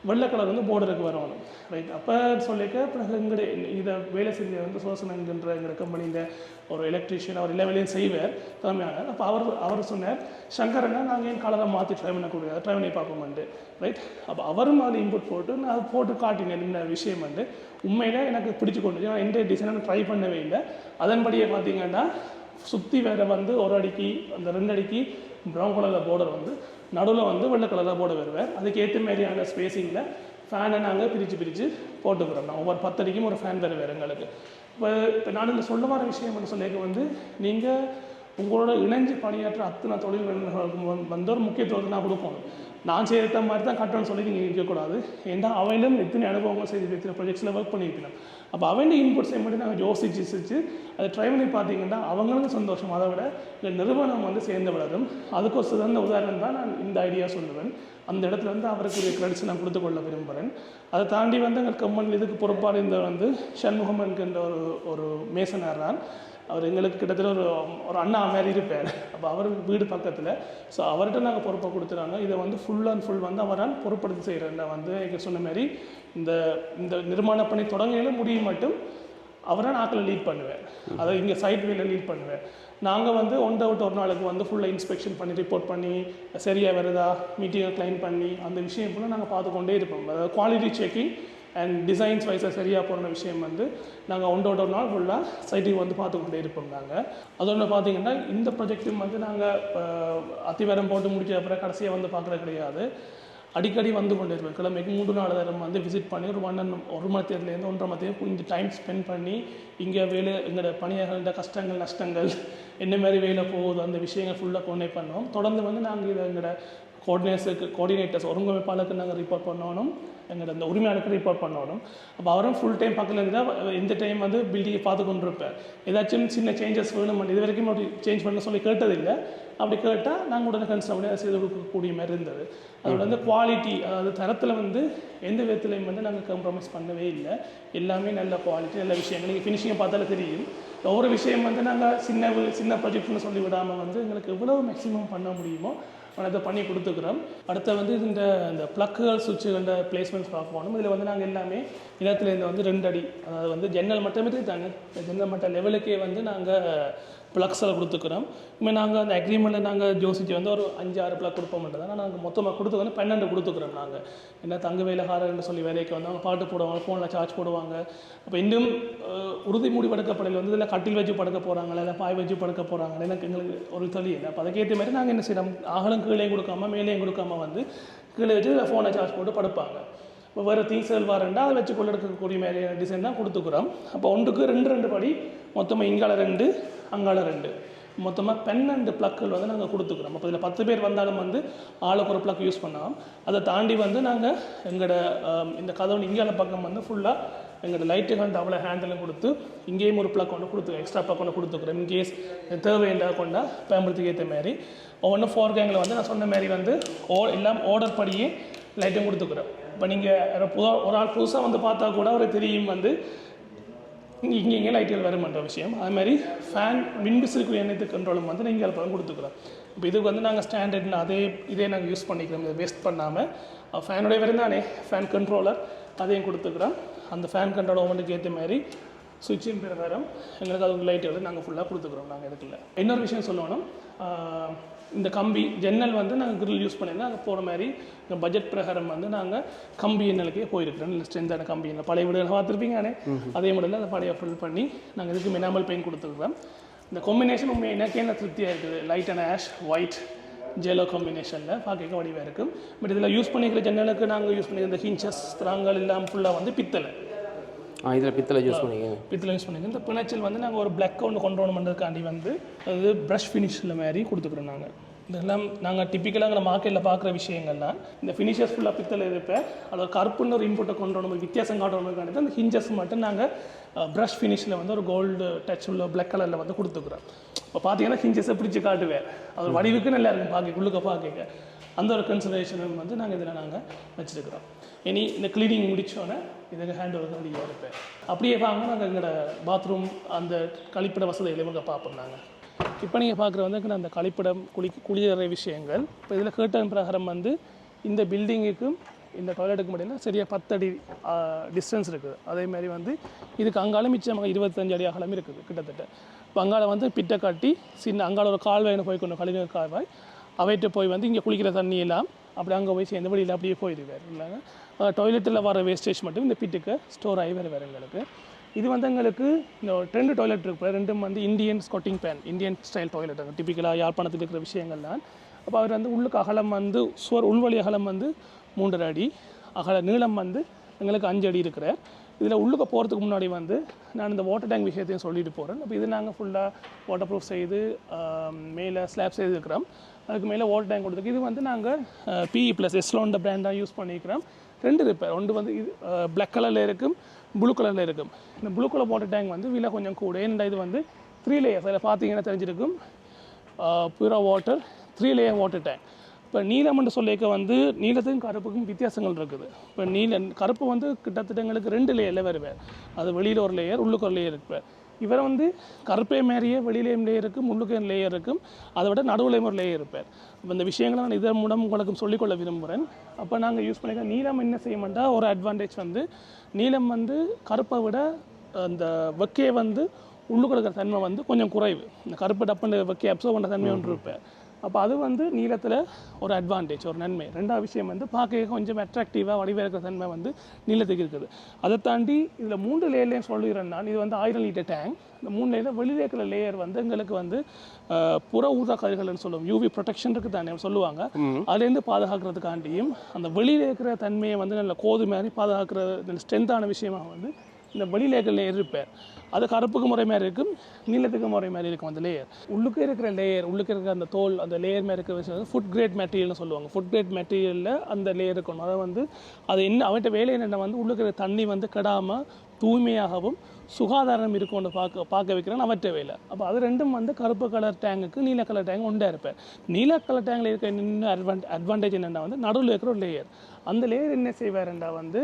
[SPEAKER 4] வெள்ளை கலர் வந்து போர்டருக்கு வரணும். ரைட், அப்போ சொல்லிக்க பிறகு எங்களுடைய இதை வேலை செஞ்ச வந்து சோசனங்கிற எங்கள் கம்பெனியில் ஒரு எலக்ட்ரிஷியன் அவர் எல்லா வேலையும் செய்வார் திறமையான. அப்போ அவர் சொன்னார், சங்கரனா நாங்கள் என் கலரை மாற்றி ட்ரை பண்ணக்கூடாது, ட்ரை பண்ணி பார்ப்போம்ண்டு. ரைட், அப்போ அவரும் அதில் இன்புட் போட்டு நான் அதை போட்டு காட்டினேன். இந்த விஷயம் வந்து உண்மையில் எனக்கு பிடிச்சி கொண்டு நான் எந்த டிசைனை நான் ட்ரை பண்ணவே இல்லை. அதன்படியே பார்த்தீங்கன்னா சுற்றி வேறு வந்து ஒரு அடிக்கு அந்த 2 அடிக்கு ப்ரௌன் கலரில் போர்டர் வந்து நடுவில் வந்து வெள்ளை கலரில் போர்டர் வருவார். அதுக்கேற்ற மாதிரியான ஸ்பேஸிங்கில் ஃபேனை நாங்கள் பிரித்து போட்டுக்கிறோம். நான் ஒவ்வொரு 10 அடிக்கும் ஒரு ஃபேன் வருவார் எங்களுக்கு. இப்போ நான் இதில் சொல்ல வர விஷயம் வந்து சொல்லியிருக்க வந்து நீங்கள் உங்களோட இணைஞ்சு பணியாற்ற அத்தனை தொழில் வல்லுநர்களுக்கு வந்து ஒரு முக்கியத்துவத்தை நான் கொடுக்கணும். நான் செய்கிற மாதிரி தான் கட்டணும்னு சொல்லி நீங்கள் இருக்கக்கூடாது. ஏன்னா அவையிலும் எத்தனை அனுபவங்கள் செய்து எத்தனை ப்ரொஜெக்ட்ஸில் ஒர்க் பண்ணியிருக்கணும். அப்போ அவன் இன்புட்ஸை மட்டும் நாங்கள் யோசிச்சு அதை ட்ரை பண்ணி பார்த்தீங்கன்னா அவங்களுக்கும் சந்தோஷம். அதை விட இந்த நிறுவனம் வந்து சேர்ந்து விளரும். அதுக்கு ஒரு சிறந்த உதாரணம் தான் நான் இந்த ஐடியா சொல்லுவேன். அந்த இடத்துல வந்து அவருக்குரிய கிரெடிட்ஸ் நான் கொடுத்துக்கொள்ள விரும்புகிறேன். அதை தாண்டி வந்து எங்கள் கம்பெனியில் இதுக்கு பொறுப்பாக இருந்த வந்து ஷண்முகம் என்கின்ற ஒரு மேசனார் தான். அவர் எங்களுக்கு கிட்டத்தட்ட ஒரு அண்ணா மாதிரி இருப்பார். அப்போ அவர் வீடு பக்கத்தில். ஸோ அவர்கிட்ட நாங்கள் பொறுப்பை கொடுத்துறாங்க. இதை வந்து ஃபுல் அண்ட் ஃபுல் வந்து அவரால் பொறுப்படுத்தி செய்கிறேன். வந்து எனக்கு சொன்ன மாதிரி இந்த நிர்மாண பணி தொடங்கையில் முடியும் மட்டும் அவரை நாக்கில் லீட் பண்ணுவேன். அதை இங்கே சைட் வேல லீட் பண்ணுவேன். நாங்கள் வந்து ஒரு நாளுக்கு வந்து ஃபுல்லாக இன்ஸ்பெக்ஷன் பண்ணி ரிப்போர்ட் பண்ணி சரியாக வருதா மீட்டிங்கை கிளைம் பண்ணி அந்த விஷயம் ஃபுல்லாக நாங்கள் பார்த்து கொண்டே இருப்போம். அதாவது குவாலிட்டி செக்கிங் அண்ட் டிசைன்ஸ் வைஸாக சரியாக போகிற விஷயம் வந்து நாங்கள் ஒரு நாள் ஃபுல்லாக சைட்டுக்கு வந்து பார்த்து கொண்டே இருப்போம். நாங்கள் அதோட பார்த்தீங்கன்னா இந்த ப்ரொஜெக்டும் வந்து நாங்கள் அத்திவாரம் போட்டு முடிச்ச அப்புறம் கடைசியாக வந்து பார்க்குறது கிடையாது. அடிக்கடி வந்து கொண்டு இருப்பேன். கிழமைக்கு 3-4 தடவை வந்து விசிட் பண்ணி ஒரு 1 மணி நேரத்துலேருந்து 1.5 மணி நேரம் இந்த டைம் ஸ்பெண்ட் பண்ணி இங்கே வேலை எங்களோட பணியாளர்கள கஷ்டங்கள் நஷ்டங்கள் என்ன மாதிரி வேலை போகுது அந்த விஷயங்கள் ஃபுல்லாக கொண்டே பண்ணோம். தொடர்ந்து வந்து நாங்கள் இதை எங்களோட கோஆர்டினேட்டர்ஸ் ஒருங்கமைப்பாளருக்கு நாங்கள் ரிப்போர்ட் பண்ணணும், எங்களோட அந்த உரிமையாளருக்கு ரிப்போர்ட் பண்ணணும். அப்போ அவரும் ஃபுல் டைம் பக்கத்தில் இருந்தால் இந்த டைம் வந்து பில்டிங்கை பார்த்து கொண்டு இருப்பேன். ஏதாச்சும் சின்ன சேஞ்சஸ் வேணும் இது வரைக்கும் அப்படி சேஞ்ச் பண்ண சொல்லி கேட்டதில்லை. அப்படி கேட்டால் நாங்கள் உடனே கன்சிடர் பண்ணி அதை செய்து கொடுக்கக்கூடிய மாதிரி இருந்தது. அதோட வந்து குவாலிட்டி அதாவது தரத்தில் வந்து எந்த விதத்துலையும் வந்து நாங்கள் காம்ப்ரமைஸ் பண்ணவே இல்லை. எல்லாமே நல்ல குவாலிட்டி நல்ல விஷயங்கள் நீங்கள் ஃபினிஷிங்கை பார்த்தாலே தெரியும். ஒவ்வொரு விஷயம் வந்து நாங்கள் சின்ன ப்ராஜெக்ட்னு சொல்லி விடாமல் வந்து எங்களுக்கு எவ்வளோ மேக்ஸிமம் பண்ண முடியுமோ அதை பண்ணி கொடுத்துக்கிறோம். அடுத்த வந்து இந்த ப்ளக்குகள் சுவிட்சுகளோட பிளேஸ்மெண்ட்ஸ் பார்க்கணும். இதில் வந்து நாங்கள் எல்லாமே நிலத்துலேருந்து வந்து 2 அடி அதாவது வந்து ஜன்னல் மட்டுமே தாங்க ஜன்னல் மட்ட லெவலுக்கே வந்து நாங்கள் ப்ளக்ஸில் கொடுத்துக்கிறோம். இனிமேல் நாங்கள் அந்த அக்ரிமெண்ட்டில் நாங்கள் யோசிச்சு வந்து ஒரு 5-6 ப்ளக் கொடுப்போம்ன்றது தான் நாங்கள் மொத்தமாக கொடுத்து வந்து 12 கொடுத்துக்கிறோம். நாங்கள் என்ன தங்க வேலைக்காரர்னு சொல்லி வேலைக்கு வந்து அவங்க பாட்டு போடுவாங்க, ஃபோனில் சார்ஜ் போடுவாங்க. அப்போ இன்னும் உறுதிமொழி படுக்கப்படையில் வந்து இதில் கட்டில் வச்சு படுக்க போகிறாங்களா இல்லை பாய் வச்சு படுக்க போகிறாங்களா எனக்கு எங்களுக்கு ஒரு தெரியல. அப்போ அதுக்கேற்ற மாதிரி நாங்கள் என்ன செய்யணும், அகலம் கீழே கொடுக்காம மேலேயும் கொடுக்காம வந்து கீழே வச்சு இதில் ஃபோனை சார்ஜ் போட்டு படுப்பாங்க. இப்போ வேறு திங்ஸ்கள் வரேன்டா அதை வச்சு கொள்ள எடுக்கக்கூடிய மாதிரியான டிசைன் தான் கொடுத்துக்கிறோம். அப்போ ஒன்றுக்கு 2 படி மொத்தமாக இங்கால 2 அங்கால 2 மொத்தமாக 12 ப்ளக்குகள் வந்து நாங்கள் கொடுத்துக்கிறோம். அப்போ இதில் 10 பேர் வந்தாலும் வந்து ஆளுக்கு ஒரு ப்ளக் யூஸ் பண்ணலாம். அதை தாண்டி வந்து நாங்கள் எங்களோட இந்த கதவு இங்கால பக்கம் வந்து ஃபுல்லாக எங்களோட லைட்டுகள் டபுளை ஹேண்டிலும் கொடுத்து இங்கேயும் ஒரு ப்ளக் ஒன்று கொடுத்து எக்ஸ்ட்ரா ப்ளக் ஒன்று கொடுத்துக்கிறோம். இன்கேஸ் தேவையில்லாத கொண்டா பயன்படுத்திக்கு ஏற்ற மாதிரி ஒவ்வொன்றும் 4 கேங்கில் வந்து நான் சொன்ன மாதிரி வந்து எல்லாம் ஆர்டர் படியே லைட்டும் கொடுத்துக்கிறோம். இப்போ நீங்கள் ஒரு ஆள் புதுசாக வந்து பார்த்தா கூட ஒரு தெரியும் வந்து இங்கே லைட்டுகள் வருமன்ற விஷயம். அதுமாதிரி ஃபேன் மின்விசிறிக்குரிய எண்ணெய் கண்ட்ரோலும் வந்து நீங்கள் படம் கொடுத்துக்கிறோம். இப்போ இதுக்கு வந்து நாங்கள் ஸ்டாண்டர்டில் இதே நாங்கள் யூஸ் பண்ணிக்கிறோம். இதை வேஸ்ட் பண்ணாமல் ஃபேனுடைய வரும் தானே ஃபேன் கண்ட்ரோலர் அதையும் கொடுத்துக்கிறோம். அந்த ஃபேன் கண்ட்ரோல் ஒவ்வொன்றுக்கு ஏற்ற மாதிரி சுவிட்சின் பிரகாரம் எங்களுக்கு அது லைட்டுகளை நாங்கள் ஃபுல்லாக கொடுத்துக்கிறோம். நாங்கள் இதுக்குள்ள இன்னொரு விஷயம் சொல்லணும், இந்த கம்பி ஜன்னல் வந்து நாங்கள் கிரில் யூஸ் பண்ணியிருந்தோம். அது போகிற மாதிரி பட்ஜெட் பிரகாரம் வந்து நாங்கள் கம்பி எண்ணலுக்கே போயிருக்கிறோம். இல்லை ஸ்ட்ரென்த்தான கம்பி எண்ணெய் பழைய வீடுகள் பார்த்துருப்பீங்கண்ணே, அதே மாடலில் அதை பழைய ஃபில் பண்ணி நாங்கள் இதுக்கு மினாமல் பெயிண்ட் கொடுத்துருக்கோம். இந்த காம்பினேஷன் உண்மையாக எனக்கு என்ன திருப்தியாக இருக்குது, light and ash white yellow காம்பினேஷனில் பார்க்க வடிவாக இருக்கும். பட் இதில் யூஸ் பண்ணிக்கிற ஜன்னலுக்கு நாங்கள் யூஸ் பண்ணிக்கிற இந்த ஹிஞ்சஸ் திராங்கல் எல்லாம் ஃபுல்லாக வந்து பித்தளை.
[SPEAKER 1] இதில் பித்தளை யூஸ் பண்ணிக்கோங்க.
[SPEAKER 4] பித்தளை யூஸ் பண்ணிங்க. இந்த பிணைச்சல் வந்து நாங்கள் ஒரு பிளாக் ஒன்று கொண்டு வரணுன்றதுக்காண்டி வந்து அது ப்ரஷ் ஃபினிஷில் மாதிரி கொடுத்துக்குறோம். நாங்கள் இதெல்லாம் நாங்கள் டிப்பிக்கலாக மார்க்கெட்டில் பார்க்குற விஷயங்கள்லாம் இந்த ஃபினிஷர்ஸ் ஃபுல்லாக பித்தளை இருப்பேன். அதில் கருப்புன்னு ஒரு இன்புட்டை கொண்டு வரணும், வித்தியாசம் காட்டணுக்காண்டி தான் அந்த ஹிஞ்சஸ் மட்டும் நாங்கள் ப்ரஷ் ஃபினிஷில் வந்து ஒரு கோல்டு டச் உள்ள பிளாக் கலரில் வந்து கொடுத்துக்குறோம். இப்போ பார்த்தீங்கன்னா ஹிஞ்சஸை பிடிச்சி காட்டுவேன், அது வடிவுக்கு நல்லா இருக்கும் பார்க்க உள்ளுக்க பார்க்க. அந்த ஒரு கன்சிடரேஷன் வந்து நாங்கள் இதில் நாங்கள் வச்சுருக்கிறோம். இனி இந்த க்ளீனிங் முடித்தோன்னே இதுக்கு ஹேண்ட் ஓவர் ரெடியாக இருப்பேன். அப்படியே வாங்க நாங்கள் எங்களோட பாத்ரூம் அந்த கழிப்பிட வசதிகளை இவங்க பார்ப்போம். நாங்கள் இப்போ நீங்கள் பார்க்குற வந்து அந்த கழிப்பிடம் குளியறை விஷயங்கள். இப்போ இதில் கேட்டன் பிரகாரம் வந்து இந்த பில்டிங்குக்கும் இந்த டாய்லெட்டுக்கும் இடையில் சரியாக 10 அடி டிஸ்டன்ஸ் இருக்குது. அதேமாதிரி வந்து இதுக்கு அங்கால மிச்சமாக 25 அடி அகலம் இருக்குது கிட்டத்தட்ட. இப்போ அங்கால வந்து பிட்டை காட்டி சின்ன அங்கால ஒரு கால்வாயின்னு போய் கொண்டு கழிவுநீர் கால்வாய் அவைட்டு போய் வந்து இங்கே குளிக்கிற தண்ணி எல்லாம் அப்படி அங்கே போய் சேர்ந்து வெளியில் அப்படியே போயிடுவார். இல்லைங்க டாய்லெட்டில் வர வேஸ்டேஜ் மட்டும் இந்த பிட்டுக்கு ஸ்டோர் ஆகி வேறு எங்களுக்கு. இது வந்து எங்களுக்கு இந்த 2 டாய்லெட் இருக்கு. 2ம் வந்து Indian squatting pan, Indian style toilet. டிப்பிக்கலாக யாழ்ப்பாணத்தில் இருக்கிற விஷயங்கள்லாம். அப்போ அவர் வந்து உள்ளுக்கு அகலம் வந்து உள்வழி அகலம் வந்து 3.5 அடி, நீளம் வந்து எங்களுக்கு 5 அடி இருக்கிறார். இதில் உள்ளுக்கு போகிறதுக்கு முன்னாடி வந்து நான் இந்த வாட்டர் டேங்க் விஷயத்தையும் சொல்லிட்டு போகிறேன். அப்போ இது நாங்கள் ஃபுல்லாக வாட்டர் ப்ரூஃப் செய்து மேலே ஸ்லாப் செய்துருக்கிறோம். அதுக்கு மேலே வாட்டர் டேங்க் கொடுத்துருக்கு. இது வந்து நாங்கள் PE+ எஸ்லோன் பிராண்டாக யூஸ் பண்ணிக்கிறோம். 2 ரிப்பேர், ஒன்று வந்து இது பிளாக் கலரில் இருக்கும், ப்ளூ கலரில் இருக்கும். இந்த ப்ளூ கலர் வாட்டர் டேங்க் வந்து விலை கொஞ்சம் கூட. ஏன்னா இது வந்து 3 லேயர்ஸ். அதில் பார்த்தீங்கன்னா தெரிஞ்சிருக்கும் பியூரா வாட்டர் 3 லேயர் வாட்டர் டேங்க். இப்போ நீலம்னு சொல்லிக்க வந்து நீலத்துக்கும் கருப்புக்கும் வித்தியாசங்கள் இருக்குது. இப்போ கருப்பு வந்து கிட்டத்தட்ட எங்களுக்கு 2 லேயரில் வருவார். அது வெளியில் ஒரு லேயர், உள்ளுக்கு ஒரு லேயர் இருப்பார். இவரை வந்து கருப்பே மாரியே வெளியிலேயும் லேயர் இருக்கும், உள்ளுக்கும் லேயர் இருக்கும், அதை விட நடுவுலையும் ஒரு லேயர் இருப்பார். அப்போ இந்த விஷயங்களை நான் இதன் மூலம் உங்களுக்கு சொல்லிக்கொள்ள விரும்புகிறேன். அப்போ நாங்கள் யூஸ் பண்ணிக்க நீலம் என்ன செய்ய மாட்டால் ஒரு அட்வான்டேஜ் வந்து நீலம் வந்து கருப்பை விட அந்த வெக்கையை வந்து உள்ளுக்கு இருக்கிற தன்மை வந்து கொஞ்சம் குறைவு. இந்த கருப்பு டப்புன்னு வெக்கையை அப்சர்வ் பண்ணுற தன்மை ஒன்று இருப்பேன். அப்போ அது வந்து நீளத்தில் ஒரு அட்வான்டேஜ், ஒரு நன்மை. 2வது விஷயம் வந்து பார்க்க கொஞ்சம் அட்ராக்டிவாக வடிவாக இருக்கிற தன்மை வந்து நீளத்துக்கு இருக்குது. அதை தாண்டி இதில் 3 லேயர்லேயும் சொல்லிடுறேன் நான். இது வந்து 1000 லிட்டர் டேங்க். இந்த 3 லேயரில் வெளியில் இருக்கிற லேயர் வந்து எங்களுக்கு வந்து புற ஊதா கதிர்கள்னு சொல்லுவோம், UV ப்ரொடெக்ஷன் இருக்குது தானே சொல்லுவாங்க. அதுலேருந்து பாதுகாக்கிறதுக்காண்டியும் அந்த வெளியில் இருக்கிற தன்மையை வந்து நல்ல கோது மாதிரி பாதுகாக்கிற ஸ்ட்ரென்த்தான விஷயமாக வந்து இந்த வெளியில் இருக்கிற லேயர் இருப்பார். அது கருப்புக்கு முறை மாதிரி இருக்கும், நீளத்துக்கு முறை மாதிரி இருக்கும். அந்த லேயர் உள்ளுக்கு இருக்கிற லேயர், உள்ளுக்கு இருக்கிற அந்த தோல், அந்த லேயர் மாதிரி இருக்கிற விஷயம் ஃபுட் கிரேட் மெட்டீரியல்னு சொல்லுவாங்க. ஃபுட் கிரேட் மெட்டீரியலில் அந்த லேயர் இருக்கணும். அதை வந்து அது என்ன அவன்கிட்ட வேலை என்னென்ன வந்து உள்ளுக்கு இருக்கிற தண்ணி வந்து கெடாமல் தூய்மையாகவும் சுகாதாரம் இருக்கும்னு பார்க்க வைக்கிறேன் அவற்றை வேலை. அப்போ அது 2ம் வந்து கருப்பு கலர் டேங்குக்கு நீல கலர் டேங்க் ஒன்றா இருப்பேன். நீல கலர் டேங்கில் இருக்க இன்னும் அட்வான்டேஜ் என்னென்னா வந்து நடுவில் இருக்கிற ஒரு லேயர். அந்த லேயர் என்ன செய்வாருண்டா வந்து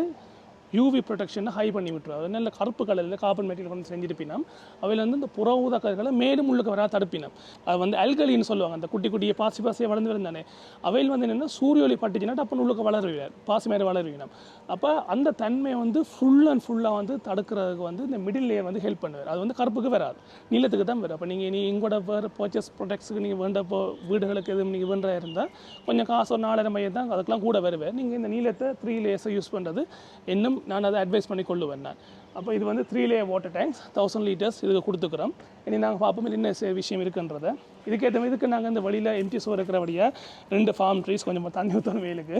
[SPEAKER 4] யூவி ப்ரொடெக்ஷனை ஹை பண்ணி விட்டுரும். அது நல்ல கருப்பு கலரில் கார்பன் மெட்டீரியல் வந்து செஞ்சிருப்பினோம். அவையில் வந்து இந்த புற ஊதக்கதிர்களை மேலும் உள்ளுக்கு வராது தடுப்பினோம். அது வந்து அல்கலின்னு சொல்லுவாங்க. அந்த குட்டி குட்டியை பாசியாக வளர்ந்து இருந்தானே அவையில் வந்து என்னென்னா சூரிய ஒளி பட்டுச்சுன்னா அப்போ உள்ளுக்கு வளருவார், பாசி மாதிரி வளருவினோம். அப்போ அந்த தன்மையை வந்து ஃபுல்லாக வந்து தடுக்கிறதுக்கு வந்து இந்த மிடில் லேயர் வந்து ஹெல்ப் பண்ணுவார். அது வந்து கருப்புக்கு வராது, நீளத்துக்கு தான் வரும். அப்போ நீங்கள் இங்கோட வேறு பர்ச்சேஸ் ப்ராடக்ட்ஸுக்கு நீங்கள் வேண்ட வீடுகளுக்கு எதுவும் நீங்கள் வேண்டா இருந்தால் கொஞ்சம் காசு ஒரு 4000 மையம் தான் அதுக்கெலாம் கூட வருவேன். நீங்கள் இந்த நீளத்தை 3 லேயர்ஸை யூஸ் பண்ணுறது இன்னும் நான் அதை அட்வைஸ் பண்ணி கொள்ளுவேன் நான். அப்போ இது வந்து 3 லேயர் வாட்டர் டேங்க்ஸ் 1000 லிட்டர்ஸ் இதுக்கு கொடுத்துக்கிறோம். இனி நாங்கள் பார்ப்போம் என்ன விஷயம் இருக்குன்றதை. இதுக்கு நாங்கள் இந்த வழியில் எம்டி சோர் இருக்கிறபடியாக 2 ஃபார்ம் ட்ரீஸ் கொஞ்சம் தண்ணி ஊற்றணும் வெயிலுக்கு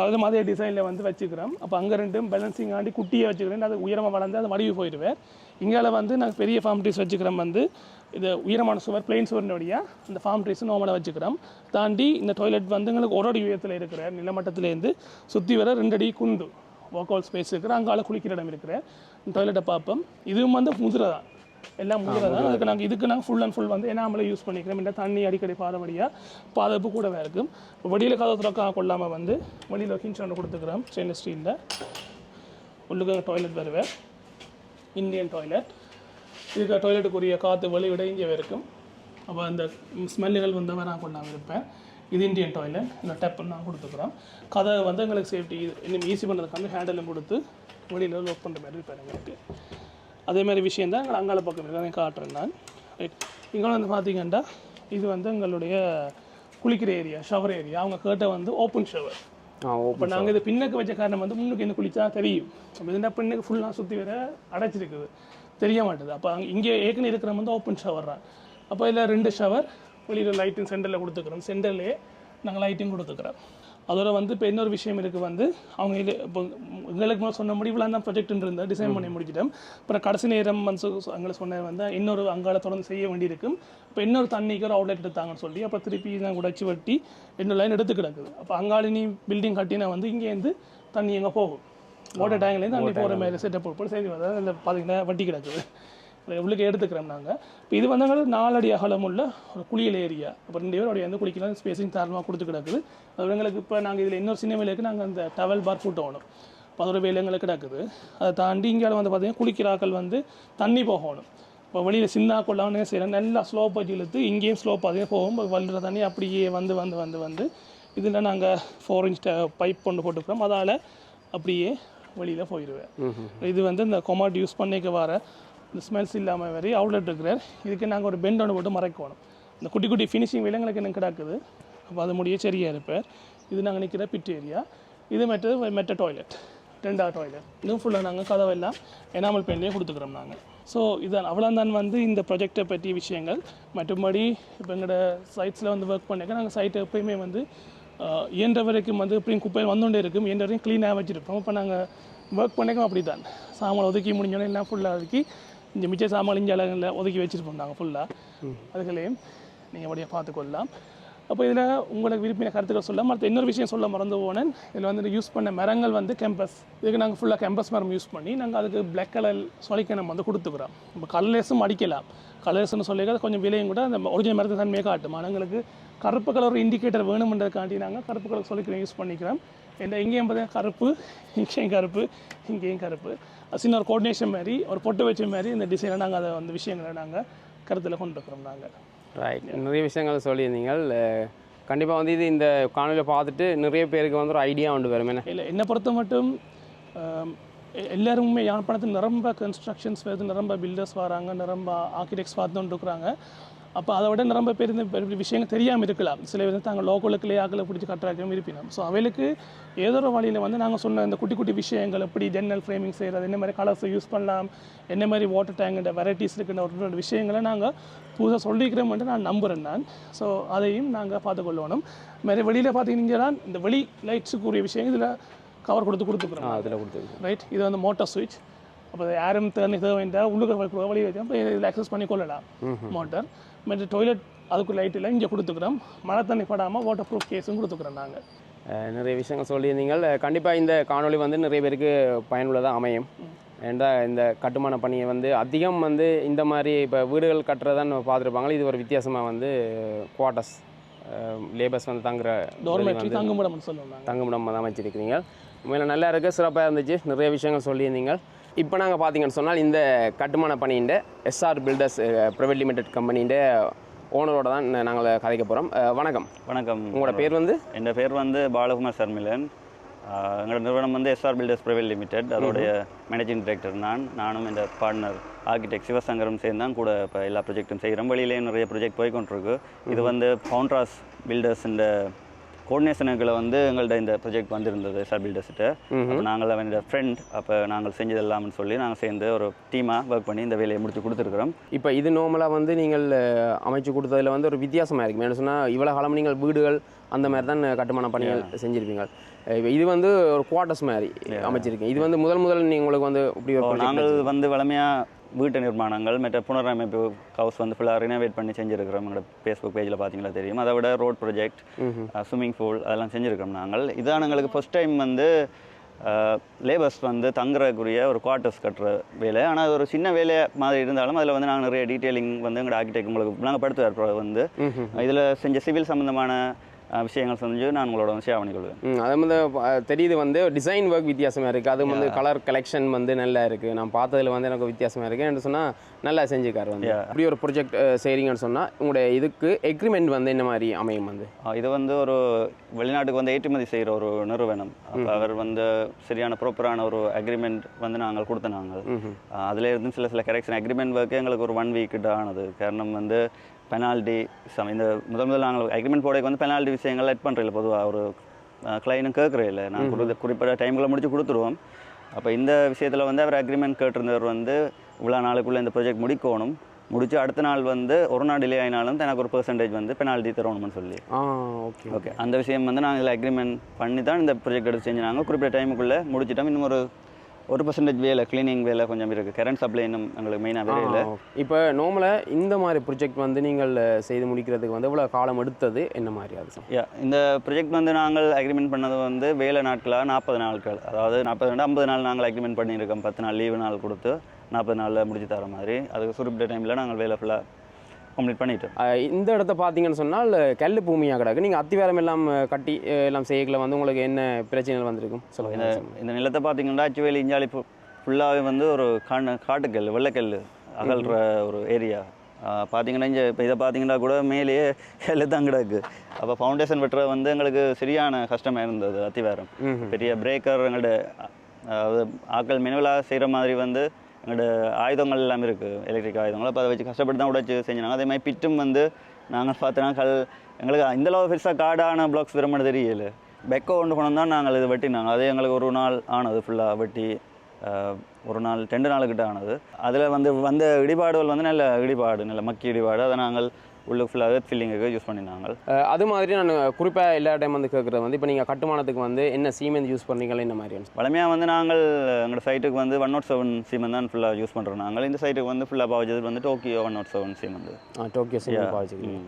[SPEAKER 4] அதுவும் அதே டிசைனில் வந்து வச்சுக்கிறோம். அப்போ அங்கே 2 பேலன்சிங் ஆண்டி குட்டியை வச்சுக்கிறேன். அது உயரமாக வளர்ந்து அது வடிவு போயிடுவேன். இங்கால வந்து நாங்கள் பெரிய ஃபார்ம் ட்ரீஸ் வச்சுக்கிறோம். வந்து இது உயரமான சுவர் பிளெயின் சுவரினுடைய அந்த ஃபார்ம் ட்ரீஸ் நார்மலாக வச்சுக்கிறோம். தாண்டி இந்த டாய்லெட் வந்து எங்களுக்கு 1 அடி உயரத்தில் இருக்கிற நிலமட்டத்திலேருந்து சுற்றி வர 2 அடி குண்டு ஒர்க் அவுட் ஸ்பேஸ் இருக்கிற அங்கால குளிக்கிற இடம் இருக்கிற டாய்லெட்டை பார்ப்போம். இதுவும் வந்து முதிரை தான், எல்லாம் முதிரை தான். அதுக்கு நாங்கள் ஃபுல் அண்ட் ஃபுல் வந்து எனாமலை யூஸ் பண்ணிக்கிறோம். இந்த தண்ணி அடிக்கடி பாதபடியாக பாதுகாப்பு கூடவே இருக்கும். இப்போ வெளியில் கதவு திறக்க கொள்ளாமல் வந்து வெளியில் ஹிஞ்ச் ஒன்று கொடுத்துக்கிறோம் ஸ்டெயின்லெஸ் ஸ்டீலில். உள்ளுக்கு டாய்லெட் வருவேன், இந்தியன் டாய்லெட். இதுக்கு டாய்லெட்டுக்குரிய காற்று வெளிவிட இங்கே இருக்கும். அப்போ அந்த ஸ்மெல்லுகள் வந்து நான் கொண்டாமல் இருப்பேன். இது இந்தியன் டாய்லெட். இந்த டெப்புன்னு நான் கொடுத்துக்கிறோம். கதை வந்து எங்களுக்கு சேஃப்டி இன்னும் ஈஸி பண்ணுறதுக்காக ஹேண்டலும் கொடுத்து வெளியில் லோக் பண்ணுற மாதிரி இருப்பேன் எங்களுக்கு. அதே மாதிரி விஷயம் தான் எங்களை அங்கால பக்கம் இருக்குது, அதை காட்டுறேன் நான். ரைட், இங்கே வந்து பார்த்தீங்கன்னா இது வந்து எங்களுடைய குளிக்கிற ஏரியா, ஷவர் ஏரியா. அவங்க கேட்ட வந்து ஓப்பன் ஷவர். இப்போ நாங்கள் இது பின்னுக்கு வச்ச காரணம் வந்து முன்னுக்கு என்ன குளிச்சா தெரியும். அப்போ இதுனா பின்னுக்கு ஃபுல்லாக சுற்றி வர அடைச்சிருக்குது, தெரிய மாட்டேது. அப்போ இங்கே ஏற்கனவே இருக்கிற வந்து ஓப்பன் ஷவர் தான். அப்போ இதில் 2 ஷவர் வெளியில் லைட்டிங் சென்டரில் கொடுத்துக்கிறோம். சென்டர்லேயே நாங்கள் லைட்டிங் கொடுத்துக்கிறோம். அதோட வந்து இப்போ இன்னொரு விஷயம் இருக்குது வந்து அவங்க இது இப்போ எங்களுக்கு மேலே சொன்ன முடிவுலாம் தான் ப்ரொஜெக்ட் இருந்தால் டிசைன் பண்ணி முடிச்சிட்டோம். அப்புறம் கடைசி நேரம் வந்து எங்களை சொன்ன வந்து இன்னொரு அங்கால தொடர்ந்து செய்ய வேண்டியிருக்கும். இப்போ இன்னொரு தண்ணிக்கு ஒரு அவுட்லெட் எடுத்தாங்கன்னு சொல்லி அப்போ திருப்பி நான் உடைச்சி வெட்டி இன்னொரு லைன் எடுத்து கிடக்குது. அப்போ அங்காளி நீ பில்டிங் கட்டினா வந்து இங்கேருந்து தண்ணி எங்கே போகும், வாட்டர் டேங்க்லேருந்து தண்ணி போகிற மாதிரி செட்டப் போட்டு செய்து வந்தால் அதில் பார்த்தீங்கன்னா வட்டி கிடக்குது. உள்ளுக்கு எடுத்துக்கிறோம் நாங்கள். இப்போ இது வந்து 4 அடி அகலம் உள்ள ஒரு குளியல் ஏரியா. அப்போ 2 பேர் அப்படியே வந்து குளிக்கலாம், ஸ்பேஸிங் தாராளமாக கொடுத்து கிடக்குது. அது எங்களுக்கு இப்போ நாங்கள் இதில் இன்னொரு சின்ன வேலைக்கு நாங்கள் அந்த டவல் பார் போட்டோணும். இப்போ அதோட வேலை எங்களுக்கு கிடக்குது. அதை தாண்டி இங்கே வந்து பார்த்திங்கன்னா குளிக்கிறாக்கள் வந்து தண்ணி போகணும். இப்போ வெளியில் சின்ன கொள்ளாமல் செய்யலாம், நல்லா ஸ்லோப்பாக இழுத்து இங்கேயும் ஸ்லோப்பாக அதே போகும். வல்லுற தண்ணி அப்படியே வந்து வந்து வந்து வந்து இதில் நாங்கள் 4 இன்ச் பைப் கொண்டு போட்டுக்கிறோம். அதால் அப்படியே வெளியில் போயிடுவேன். இது வந்து இந்த கொமாட் யூஸ் பண்ணிக்க வர இந்த ஸ்மெல்ஸ் இல்லாமல் வரை அவுட்லெட் இருக்கிறார். இதுக்கு நாங்கள் ஒரு பெண்ட் ஒன்று போட்டு மறைக்கணும். இந்த குட்டி குட்டி ஃபினிஷிங் விலங்களுக்கு எனக்கு கிடக்குது. அப்போ அது முடிய சரியாக இருப்பார். இது நாங்கள் நிற்கிற பிட் ஏரியா. இது மெட்ட டாய்லெட், 2வது டாய்லெட். இதுவும் ஃபுல்லாக நாங்கள் கதவெல்லாம் எனாமல் பெயிண்ட்லேயே கொடுத்துக்கிறோம் நாங்கள். ஸோ இதான் அவ்வளோதான் வந்து இந்த ப்ராஜெக்டை பற்றிய விஷயங்கள். மற்றபடி இப்போ எங்களோட சைட்ஸில் வந்து ஒர்க் பண்ணிக்க நாங்கள் சைட்டை எப்போயுமே வந்து இயன்ற வரைக்கும் வந்து எப்படியும் குப்பையில் வந்துகிட்டே இருக்கும், இயன்ற வரைக்கும் க்ளீனாக வச்சுருப்போம். இப்போ நாங்கள் ஒர்க் பண்ணிக்கோம் அப்படி தான். சாமான் ஒதுக்கி முடிஞ்சோன்னே எல்லாம் ஃபுல்லாக ஒதுக்கி இந்த மிச்ச சாமான் இங்கே அழகில் ஒதுக்கி வச்சுருப்போம் நாங்கள் ஃபுல்லாக. அதுகளையும் நீங்கள் அப்படியே பார்த்துக்கொள்ளலாம். அப்போ இதில் உங்களுக்கு விருப்பின கருத்துக்கள் சொல்லலாம். மற்ற இன்னொரு விஷயம் சொல்ல மறந்து போனேன். இதில் வந்து யூஸ் பண்ண மரங்கள் வந்து கேம்பஸ். இதுக்கு நாங்கள் ஃபுல்லாக கேம்பஸ் மரம் யூஸ் பண்ணி நாங்கள் அதுக்கு பிளாக் கலர் சொலிக்க நம்ம வந்து கொடுத்துக்கிறோம். இப்போ கலர்ஸும் அடிக்கலாம். கலர்ஸ்னு சொல்லி அது கொஞ்சம் விலையும் கூட அந்த ஒரிஜினல் மரத்தை தன்மையை காட்டும். எங்களுக்கு கருப்பு கலர் இண்டிகேட்டர் வேணுமென்றதுக்காண்டி நாங்கள் கருப்பு கலர் சொலிக்கிற யூஸ் பண்ணிக்கிறோம். எந்த இங்கேயும் பார்த்தீங்கன்னா கருப்பு, இங்கேயும் கருப்பு, இங்கேயும் கருப்பு. சின்ன ஒரு கோஆர்டினேஷன் மாதிரி ஒரு பொட்டு வச்ச மாதிரி இந்த டிசைனை நாங்கள் அதை அந்த விஷயங்களை நாங்கள் கருத்தில் கொண்டு இருக்கிறோம் நாங்கள்.
[SPEAKER 1] ரைட், நிறைய விஷயங்கள் சொல்லியிருந்தீங்க. கண்டிப்பாக வந்து இது இந்த காணொலியை பார்த்துட்டு நிறைய பேருக்கு வந்து ஒரு ஐடியா உண்டு வரும்.
[SPEAKER 4] இல்லை, என்னை பொறுத்த மட்டும் எல்லாருமே யாழ்ப்பாணத்தில் நிரம்ப கன்ஸ்ட்ரக்ஷன்ஸ் வருது, நிரம்ப பில்டர்ஸ் வராங்க, நிரம்ப ஆர்கிடெக்ட்ஸ் பார்த்துட்டு இருக்கிறாங்க. அப்போ அதை விட நிரம்ப பேர் இந்த விஷயங்கள் தெரியாமல் இருக்கலாம். சில பேர் தாங்கள் லோக்கலுக்குள்ளே ஆக்களை பிடிச்சி கட்டுறாக்கும் இருப்பினோம். ஸோ அவைகளுக்கு ஏதோ ஒரு வழியில் வந்து நாங்கள் சொன்ன இந்த குட்டி குட்டி விஷயங்கள் எப்படி ஜன்னல் ஃப்ரேமிங் செய்கிறது, என்ன மாதிரி கலர்ஸை யூஸ் பண்ணலாம், என்ன மாதிரி வாட்டர் டேங்குன்ற வெரைட்டிஸ் இருக்குன்ற ஒரு விஷயங்களை நாங்கள் புதுசாக சொல்லிக்கிறோம்ட்டு நான் நம்புகிறேன் நான். ஸோ அதையும் நாங்கள் பார்த்துக்கொள்ளணும். மாதிரி வெளியில் பார்த்தீங்கன்னா இந்த வெளி லைட்ஸுக்குரிய விஷயங்கள் இதில் கவர் கொடுத்துக்கிறோம்.
[SPEAKER 1] அதில் கொடுத்துருக்கோம்.
[SPEAKER 4] ரைட், இது வந்து மோட்டார் சுவிட்ச். அப்போ யாரும் தேவையான உள்ளுக்கு வழி வச்சோம். அப்போ இதில் அக்சஸ் பண்ணி கொள்ளலாம் மோட்டார். மற்ற டாய்லெட் அதுக்கு லைட் எல்லாம் இங்கே கொடுத்துக்கிறோம். மழை தண்ணி படாமல் வாட்டர் ப்ரூஃப் கேஸும் கொடுத்துக்கிறோம் நாங்கள்.
[SPEAKER 1] நிறைய விஷயங்கள் சொல்லியிருந்தீங்கள். கண்டிப்பாக இந்த காணொலி வந்து நிறைய பேருக்கு பயனுள்ளதாக அமையும். ஏன்னா இந்த கட்டுமான பணியை வந்து அதிகம் வந்து இந்த மாதிரி இப்போ வீடுகள் கட்டுறதான் நம்ம பார்த்துருப்பாங்க. இது ஒரு வித்தியாசமாக வந்து குவார்ட்டர்ஸ் லேபர்ஸ் வந்து தங்குற
[SPEAKER 4] தங்குமிடம்
[SPEAKER 1] தான் அமைச்சிருக்கிறீங்க. உண்மையில நல்லா இருக்குது, சிறப்பாக இருந்துச்சு, நிறைய விஷயங்கள் சொல்லியிருந்தீங்க. இப்போ நாங்கள் பார்த்தீங்கன்னு சொன்னால் இந்த கட்டுமான பணியின் எஸ்ஆர் பில்டர்ஸ் பிரைவேட் லிமிடெட் கம்பெனியின் ஓனரோட தான் நாங்கள் கதைக்க போகிறோம். வணக்கம்.
[SPEAKER 3] வணக்கம்.
[SPEAKER 1] உங்களோட பேர் வந்து?
[SPEAKER 3] என் பேர் வந்து பாலகுமார் சர்மிலன். எங்களோட நிறுவனம் வந்து எஸ்ஆர் பில்டர்ஸ் பிரைவேட் லிமிடெட், அதோடைய மேனேஜிங் டைரக்டர் நானும் இந்த பார்ட்னர் ஆர்கிடெக்ட் சிவசங்கரும் சேர்ந்து தான் கூட இப்போ எல்லா ப்ராஜெக்ட்டும் செய்கிறோம். வெளியிலேயும் நிறைய ப்ராஜெக்ட் போய்கொண்டிருக்கு. இது வந்து பவுண்ட்ராஸ் பில்டர்ஸ் இந்த கோஆர்டினேஷனுக்குள்ள வந்து எங்கள்கிட்ட இந்த ப்ராஜெக்ட் வந்துருந்தது எஸ்ஆர் பில்டர்ஸ்கிட்ட. நாங்கள் அவனோட ஃப்ரெண்ட், அப்போ நாங்கள் செஞ்சது எல்லாம்னு சொல்லி நாங்கள் சேர்ந்து ஒரு டீமாக ஒர்க் பண்ணி இந்த வேலையை முடிச்சு கொடுத்துருக்குறோம்.
[SPEAKER 1] இப்போ இது நார்மலாக வந்து நீங்கள் அமைச்சு கொடுத்ததில் வந்து ஒரு வித்தியாசமாக இருக்கும். என்ன சொன்னால் இவ்வளோ காலம் நீங்கள் வீடுகள் அந்த மாதிரி தான் கட்டுமான பணிகள் செஞ்சுருப்பீங்க. இப்போ இது வந்து ஒரு குவார்ட்டர்ஸ் மாதிரி அமைச்சிருக்கீங்க. இது வந்து முதல் உங்களுக்கு வந்து இப்படி ஒரு
[SPEAKER 3] நாங்கள் வந்து வளமையாக வீட்டு நிர்மாணங்கள் மற்ற புனரமைப்பு ஹவுஸ் வந்து ஃபுல்லாக ரினோவேட் பண்ணி செஞ்சுருக்கிறோம். எங்களோட ஃபேஸ்புக் பேஜில் பார்த்தீங்களா தெரியும். அதை விட ரோட் ப்ராஜெக்ட், ஸ்விம்மிங் பூல் அதெல்லாம் செஞ்சுருக்கிறோம் நாங்கள். இதான் எங்களுக்கு ஃபஸ்ட் டைம் வந்து லேபர்ஸ் வந்து தங்குறக்குரிய ஒரு குவார்ட்டர்ஸ் கட்டுற வேலை. ஆனால் அது ஒரு சின்ன வேலை மாதிரி இருந்தாலும் அதில் வந்து நாங்கள் நிறைய டீட்டெயிலிங் வந்து எங்களோட ஆர்கிடெக்ட் உங்களுக்கு நாங்கள் படுத்துவார் வந்து இதில் செஞ்ச சிவில் சம்மந்தமான விஷயங்கள் செஞ்சு நான் உங்களோட வந்து ஷேர் பண்ணிக்கொள்வேன்.
[SPEAKER 1] அது வந்து தெரியுது வந்து டிசைன் ஒர்க் வித்தியாசமாக இருக்குது. அது வந்து கலர் கலெக்ஷன் வந்து நல்லா இருக்குது. நான் பார்த்ததில் வந்து எனக்கு வித்தியாசமாக இருக்குது என்று சொன்னால் நல்லா செஞ்சுக்கார் வந்து. இப்படி ஒரு ப்ராஜெக்ட் செய்கிறீங்கன்னு சொன்னால் உங்களுடைய இதுக்கு எக்ரிமெண்ட் வந்து என்ன மாதிரி அமையும் வந்து?
[SPEAKER 3] இது வந்து ஒரு வெளிநாட்டுக்கு வந்து ஏற்றுமதி செய்கிற ஒரு நிறுவனம். அப்போ அவர் வந்து சரியான ப்ராப்பரான ஒரு அக்ரிமெண்ட் வந்து நாங்கள் கொடுத்த நாங்கள் அதில் இருந்து சில கரெக்ஷன் அக்ரிமெண்ட் ஒர்க்கு எங்களுக்கு ஒரு 1 வீக் ஆனது. காரணம் வந்து பெனால்ட்டி இந்த முதல் நாங்கள் அக்ரிமெண்ட் போடைக்கு வந்து பெனால்ட்டி விஷயங்கள் ஆட் பண்ணுறதில்ல. பொதுவாக ஒரு கிளைனும் கேட்குறே இல்லை, நாங்கள் குறிப்பிட்ட டைமில் முடிச்சு கொடுத்துருவோம். அப்போ இந்த விஷயத்தில் வந்து அவர் அக்ரிமெண்ட் கேட்டிருந்தவர் வந்து இவ்வளோ நாளுக்குள்ளே இந்த ப்ராஜெக்ட் முடிச்சு அடுத்த நாள் வந்து ஒரு நாள் டிலே ஆகினாலும் எனக்கு ஒரு பெர்சன்டேஜ் வந்து பெனால்ட்டி தரணும்னு சொல்லி. ஓகே, அந்த விஷயம் வந்து நாங்கள் இதில் அக்ரிமெண்ட் பண்ணி தான் இந்த ப்ராஜெக்ட் எடுத்து செஞ்சாங்க. குறிப்பிட்ட டைமுக்குள்ளே முடிச்சிட்டோம். இன்னும் ஒரு பெர்சன்டேஜ் வேலை கிளீனிங் வேலை கொஞ்சம் இருக்குது. கரண்ட் சப்ளை இன்னும் எங்களுக்கு மெயினாக வேலை இல்லை.
[SPEAKER 1] இப்போ நார்மலாக இந்த மாதிரி ப்ராஜெக்ட் வந்து நீங்கள் செய்து முடிக்கிறதுக்கு வந்து எவ்வளோ காலம் எடுத்தது, என்ன மாதிரி அது?
[SPEAKER 3] இந்த ப்ராஜெக்ட் வந்து நாங்கள் அக்ரிமெண்ட் பண்ணது வந்து வேலை நாட்களாக 40 நாட்கள், அதாவது 50 நாள் நாங்கள் அக்ரிமெண்ட் பண்ணியிருக்கோம். 10 நாள் லீவு நாள் கொடுத்து 40 நாளில் முடிச்சு தர மாதிரி. அதுக்கு குறிப்பிட்ட டைமில் நாங்கள் வேலை ஃபுல்லாக கம்ப்ளீட் பண்ணிட்டோம்.
[SPEAKER 1] இந்த இடத்த பார்த்தீங்கன்னு சொன்னால் கல் பூமியாக கிடக்கு. நீங்கள் அத்திவாரம் எல்லாம் கட்டி எல்லாம் செய்யல வந்து உங்களுக்கு என்ன பிரச்சனைகள் வந்திருக்கும் சொல்லுங்க.
[SPEAKER 3] இந்த நிலத்தை பார்த்தீங்கன்னா ஆக்சுவலி இஞ்சாலி ஃபுல்லாகவே வந்து ஒரு காட்டுக்கல் வெள்ளைக்கல் அகல்ற ஒரு ஏரியா. பார்த்தீங்கன்னா இப்போ இதை பார்த்தீங்கன்னா கூட மேலேயே கல் தான் கிடக்கு. அப்போ ஃபவுண்டேஷன் வெட்டுற வந்து எங்களுக்கு சரியான கஷ்டமாக இருந்தது. அத்திவாரம் பெரிய பிரேக்கர் எங்கள்ட ஆக்கள் மினுவலாக செய்கிற மாதிரி வந்து எங்களோட ஆயுதங்கள் எல்லாமே இருக்குது, எலக்ட்ரிக் ஆயுதங்கள். அப்போ அதை வச்சு கஷ்டப்பட்டு தான் உடைச்சு செஞ்சாங்க. அதே மாதிரி பிட்டும் வந்து நாங்கள் பார்த்தோன்னா எங்களுக்கு இந்தளவு பெருசாக காடான பிளாக்ஸ் விரும்பணும் தெரியல. பெக்கோ கொண்டு போனோம் தான் நாங்கள் இது வெட்டினாங்க. அது எங்களுக்கு ஒரு நாள் ஆனது ஃபுல்லாக வெட்டி, ஒரு நாள் 2 நாளுக்கிட்ட ஆனது. அதில் வந்த இடிபாடுகள் வந்து நல்ல மக்கி இடிபாடு. அதை நாங்கள் உள்ளே ஃபுல்லாக ஃபில்லிங்குக்கு யூஸ் பண்ணினாங்க.
[SPEAKER 1] அது மாதிரி நான் குறிப்பாக எல்லா டைம் வந்து கேட்குறது வந்து இப்போ நீங்கள் கட்டுமானத்துக்கு வந்து என்ன சீமெண்ட் யூஸ் பண்ணுறீங்களா, என்ன மாதிரி?
[SPEAKER 3] வளமையாக வந்து நாங்கள் எங்களோட சைட்டுக்கு வந்து 107 சீமெண்ட் தான் ஃபுல்லாக யூஸ் பண்ணுறோம். நாங்கள் இந்த சைட்டுக்கு வந்து ஃபுல்லாக பாவச்சது வந்து டோக்கியோ 107 சீமெண்ட்.
[SPEAKER 1] Tokyo cement பாவச்சுக்கிறீங்க.